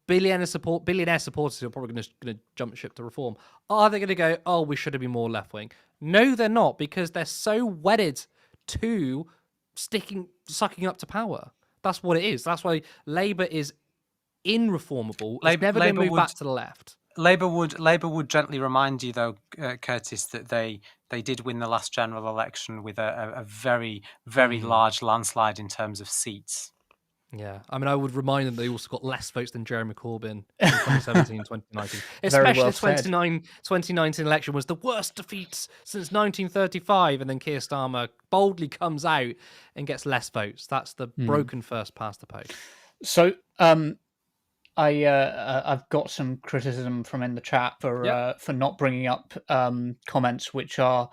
billionaire supporters who are probably going to jump ship to Reform, are they going to go, oh, we should have been more left-wing? No, they're not, because they're so wedded to sucking up to power. That's what it is. That's why Labour is irreformable. It's never going to move back to the left. Labour would gently remind you, though, Curtis, that they did win the last general election with a very, very large landslide in terms of seats. Yeah, I mean, I would remind them they also got less votes than Jeremy Corbyn in 2017 and 2019. Especially the 2019 election was the worst defeats since 1935, and then Keir Starmer boldly comes out and gets less votes. That's the broken first past the post. So, I've got some criticism from in the chat for not bringing up comments which are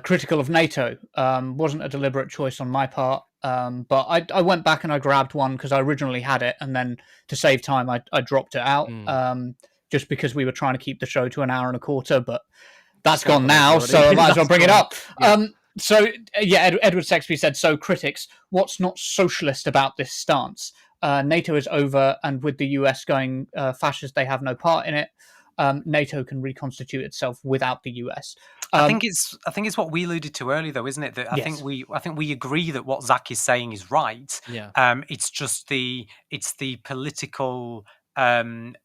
critical of NATO. Wasn't a deliberate choice on my part. But I went back and I grabbed one because I originally had it, and then to save time, I dropped it out. Just because we were trying to keep the show to an hour and a quarter, but that's gone now, so I might as well bring it up. Yeah. Edward Sexby said, so critics, what's not socialist about this stance? NATO is over, and with the US going fascist, they have no part in it. NATO can reconstitute itself without the US. I think it's what we alluded to earlier, though, isn't it? That I think we agree that what Zack is saying is right. Yeah. It's just the political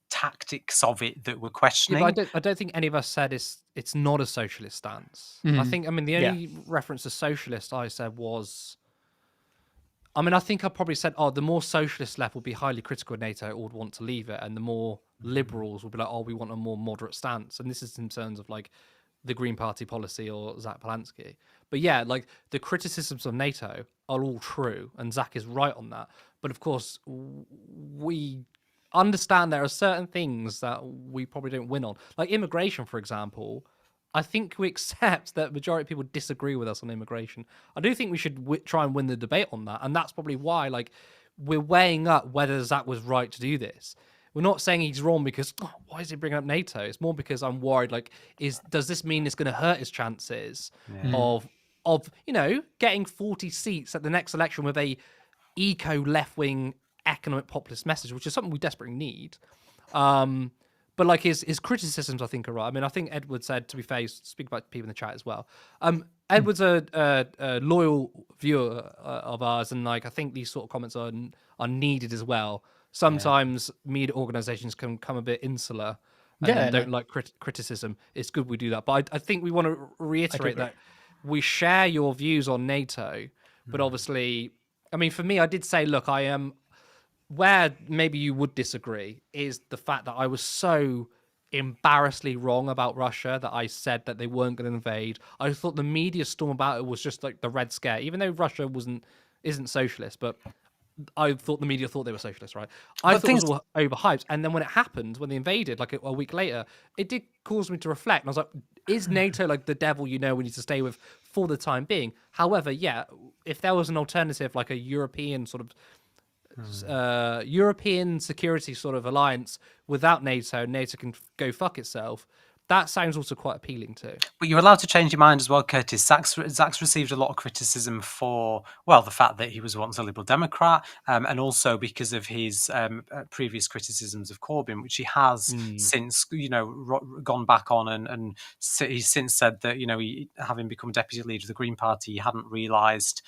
tactics of it that we're questioning. Yeah, I don't think any of us said it's not a socialist stance. I mean the only reference to socialist I said was, I think I probably said, the more socialist left will be highly critical of NATO or would want to leave it, and the more liberals will be like, we want a more moderate stance. And this is in terms of like the Green Party policy or Zack Polanski. But yeah, like the criticisms of NATO are all true, and Zack is right on that. But of course, we understand there are certain things that we probably don't win on, like immigration, for example. I think we accept that majority of people disagree with us on immigration. I do think we should try and win the debate on that, and that's probably why, like, we're weighing up whether Zack was right to do this. We're not saying he's wrong because why is he bringing up NATO? It's more because I'm worried. Like, does this mean it's going to hurt his chances of getting 40 seats at the next election with a eco left wing economic populist message, which is something we desperately need. But like his criticisms, I think, are right. I mean, I think Edward said, to be fair, speak about people in the chat as well. Edward's a loyal viewer of ours, and like I think these sort of comments are needed as well. Sometimes media organisations can come a bit insular and don't like criticism. It's good we do that, but I think we want to reiterate that we share your views on NATO, but obviously, I mean, for me, I did say, look, I am. Where maybe you would disagree is the fact that I was so embarrassingly wrong about Russia that I said that they weren't going to invade. I thought the media storm about it was just like the Red Scare, even though Russia isn't socialist, but I thought the media thought they were socialist, right? I thought it was all overhyped. And then when it happened, when they invaded, like a week later, it did cause me to reflect. And I was like, is NATO like the devil we need to stay with for the time being? However, if there was an alternative, like a European sort of European security sort of alliance without NATO can go fuck itself, that sounds also quite appealing too. But you're allowed to change your mind as well, Curtis. Zack's received a lot of criticism for, well, the fact that he was once a Liberal Democrat, and also because of his previous criticisms of Corbyn, which he has since, gone back on, and he's since said that, he, having become deputy leader of the Green Party, he hadn't realised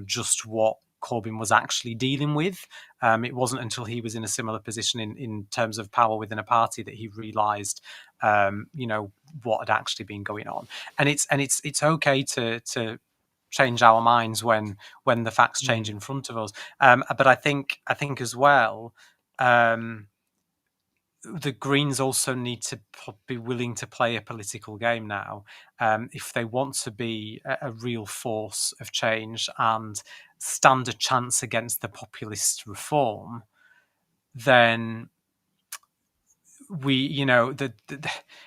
just what Corbyn was actually dealing with. It wasn't until he was in a similar position in terms of power within a party that he realised, what had actually been going on. And it's okay to change our minds when the facts change in front of us. But I think as well, the Greens also need to be willing to play a political game now, if they want to be a real force of change and stand a chance against the populist reform. Then we,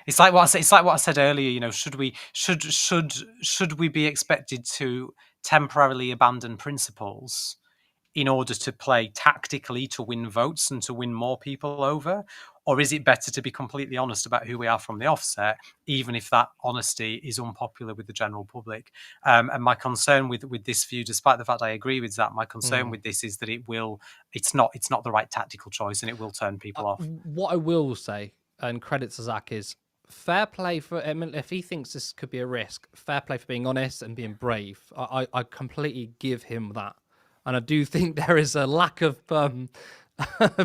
it's like what I said earlier. Should we be expected to temporarily abandon principles in order to play tactically to win votes and to win more people over? Or is it better to be completely honest about who we are from the offset, even if that honesty is unpopular with the general public? And my concern with this view, despite the fact I agree with that, my concern with this is that it's not the right tactical choice, and it will turn people off. What I will say, and credit to Zack, is fair play for him. If he thinks this could be a risk, fair play for being honest and being brave. I completely give him that. And I do think there is a lack of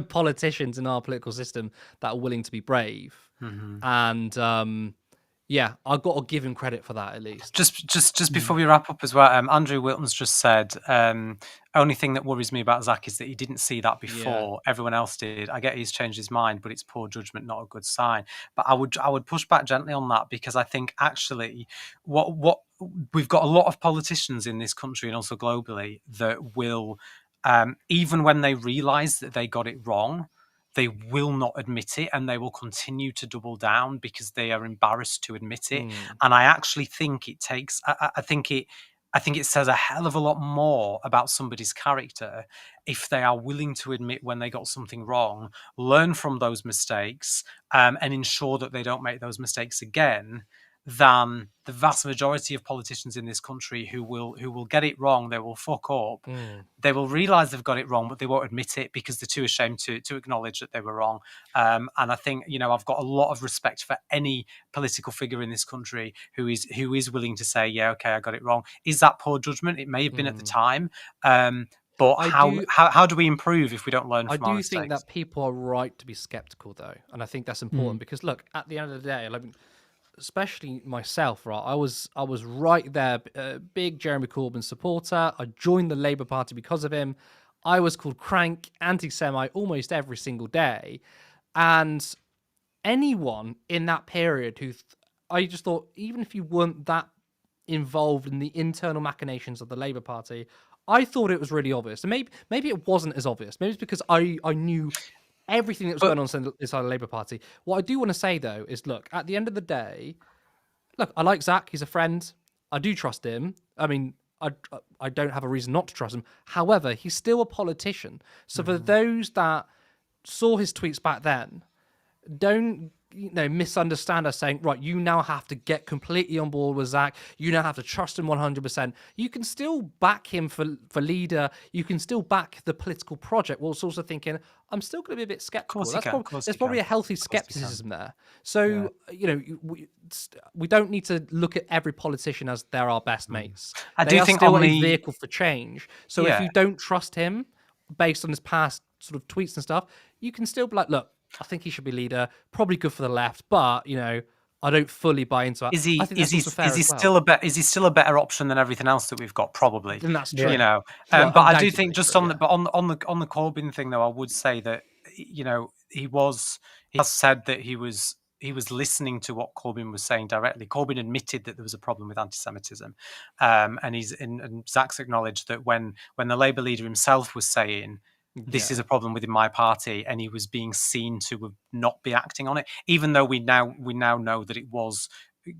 politicians in our political system that are willing to be brave. And I've got to give him credit for that at least. Just before we wrap up as well, Andrew Wilton's just said, only thing that worries me about Zack is that he didn't see that before. Everyone else did. I get he's changed his mind, but it's poor judgment, not a good sign. But I would push back gently on that, because I think actually what we've got a lot of politicians in this country and also globally that will, even when they realise that they got it wrong, they will not admit it, and they will continue to double down because they are embarrassed to admit it. And I actually think it takes, I think I think it says a hell of a lot more about somebody's character if they are willing to admit when they got something wrong, learn from those mistakes, and ensure that they don't make those mistakes again, than the vast majority of politicians in this country who will get it wrong. They will fuck up. They will realise they've got it wrong, but they won't admit it because they're too ashamed to acknowledge that they were wrong. And I think, I've got a lot of respect for any political figure in this country who is willing to say, yeah, okay, I got it wrong. Is that poor judgment? It may have been at the time. But how do we improve if we don't learn from our mistakes? I do think that people are right to be skeptical, though, and I think that's important because, look, at the end of the day, like, especially myself, right? I was right there, big Jeremy Corbyn supporter. I joined the Labour Party because of him. I was called crank, anti-Semite almost every single day, and anyone in that period I just thought, even if you weren't that involved in the internal machinations of the Labour Party, I thought it was really obvious. And maybe it wasn't as obvious. Maybe it's because I knew everything that was going on inside the Labour Party. What I do want to say, though, is, look, at the end of the day, look, I like Zack. He's a friend. I do trust him. I mean, I don't have a reason not to trust him. However, he's still a politician. So for those that saw his tweets back then, don't misunderstand us saying, right, you now have to get completely on board with Zack. You now have to trust him 100%. You can still back him for leader. You can still back the political project, whilst also thinking, I'm still going to be a bit skeptical. There's probably a healthy skepticism there. So, we don't need to look at every politician as they're our best mates. They are still a vehicle for change. So if you don't trust him based on his past sort of tweets and stuff, you can still be like, look, I think he should be leader. Probably good for the left, but I don't fully buy into that. Is he still a better option than everything else that we've got? Probably. And that's true. But I do think just on the Corbyn thing, though, I would say that he has said that he was listening to what Corbyn was saying directly. Corbyn admitted that there was a problem with anti-Semitism, and Zack's acknowledged that when the Labour leader himself was saying, this is a problem within my party, and he was being seen to not be acting on it, even though we now know that it was,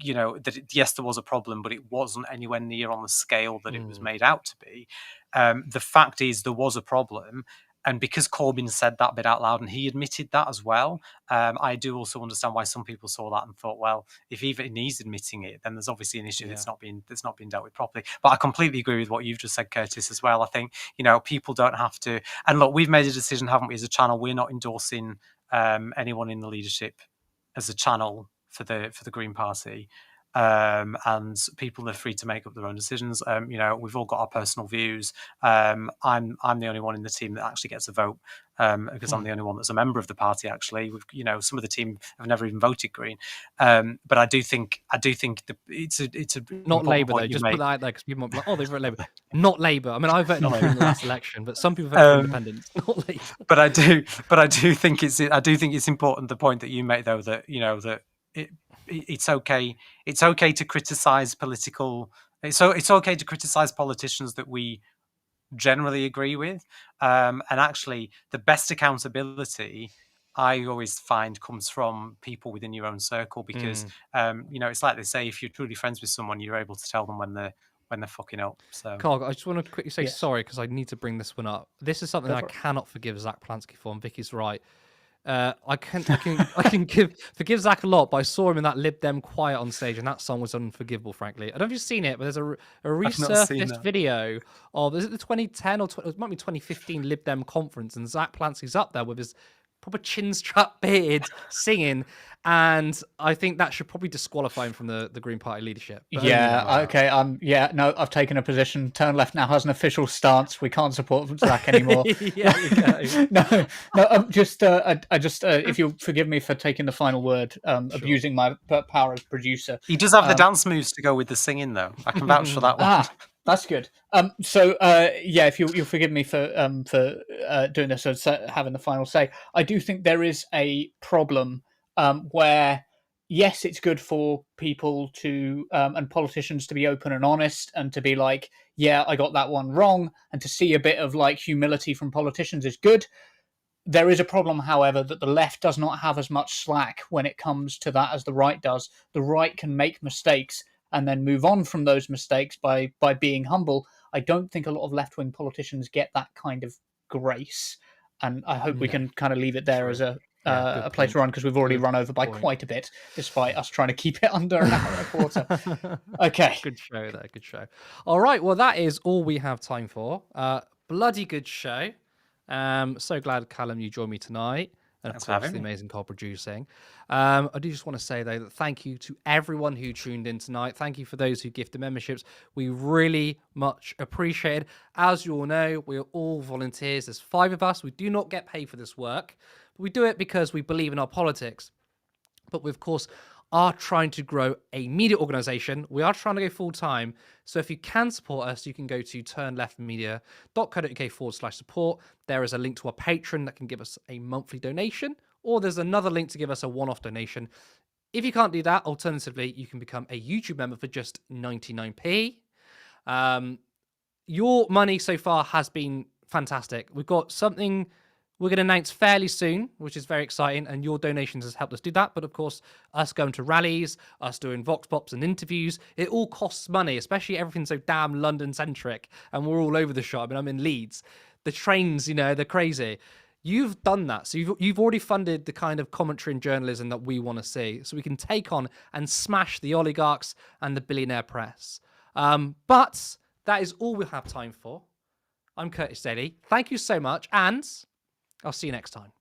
yes, there was a problem, but it wasn't anywhere near on the scale that it was made out to be. The fact is, there was a problem. And because Corbyn said that bit out loud and he admitted that as well, I do also understand why some people saw that and thought, well, if even he's admitting it, then there's obviously an issue that's not being dealt with properly. But I completely agree with what you've just said, Curtis, as well. I think, people don't have to. And look, we've made a decision, haven't we, as a channel? We're not endorsing anyone in the leadership as a channel for the Green Party. And people are free to make up their own decisions. We've all got our personal views. I'm the only one in the team that actually gets a vote because I'm the only one that's a member of the party. Actually, some of the team have never even voted Green. But I do think it's a not Labour though. Just put that out there because people might be like, oh, they voted Labour. Not Labour. I mean, I voted Labour in the last election, but some people voted Independent. Not Labour. But I do think it's important, the point that you make, though, that that it's okay. It's okay to criticize political. It's okay to criticize politicians that we generally agree with. And actually, the best accountability I always find comes from people within your own circle, because it's like they say, if you're truly friends with someone, you're able to tell them when they're fucking up. So, Carl, I just want to quickly say sorry because I need to bring this one up. This is something I cannot forgive Zack Polanski for, and Vicky's right. I can forgive Zack a lot, but I saw him in that Lib Dem Quiet on stage, and that song was unforgivable, frankly. I don't know if you've seen it, but there's a resurfaced video of, is it the 2010 or it might be 2015 Lib Dem conference, and Zack Polanski's up there with his proper chin strap beard singing, and I think that should probably disqualify him from the Green Party leadership. But okay. I've taken a position. Turn Left now has an official stance. We can't support Zack anymore. If you'll forgive me for taking the final word, abusing my power as producer. He does have the dance moves to go with the singing, though. I can vouch for that one. That's good. If you'll forgive me for doing this, so having the final say, I do think there is a problem where, yes, it's good for people to and politicians to be open and honest and to be like, yeah, I got that one wrong, and to see a bit of like humility from politicians is good. There is a problem, however, that the left does not have as much slack when it comes to that as the right does. The right can make mistakes and then move on from those mistakes by being humble. I don't think a lot of left-wing politicians get that kind of grace, and I hope we No, can kind of leave it there true. as a Good place to point. run, because we've already Good run over by point. quite a bit, despite us trying to keep it under an hour and a quarter. Okay. Good show there. Good show. All right. Well, that is all we have time for. Bloody good show. So glad, Callum, you joined me tonight. And Thanks of for course, having the me. amazing co-producing. I do just want to say, though, that thank you to everyone who tuned in tonight. Thank you for those who gifted memberships. We really much appreciate it. As you all know, we're all volunteers. There's 5 of us. We do not get paid for this work. But we do it because we believe in our politics. But we, of course, are trying to grow a media organization. We are trying to go full time. So if you can support us, you can go to turnleftmedia.co.uk/support. There is a link to our Patreon that can give us a monthly donation, or there's another link to give us a one-off donation. If you can't do that, alternatively, you can become a YouTube member for just 99p. Your money so far has been fantastic. We've got something we're going to announce fairly soon, which is very exciting, and your donations has helped us do that. But of course, us going to rallies, us doing vox pops and interviews, it all costs money, especially everything so damn London-centric, and we're all over the shop. I mean, I'm in Leeds. The trains, they're crazy. You've done that. So you've already funded the kind of commentary and journalism that we want to see, so we can take on and smash the oligarchs and the billionaire press. But that is all we'll have time for. I'm Curtis Daly. Thank you so much, and I'll see you next time.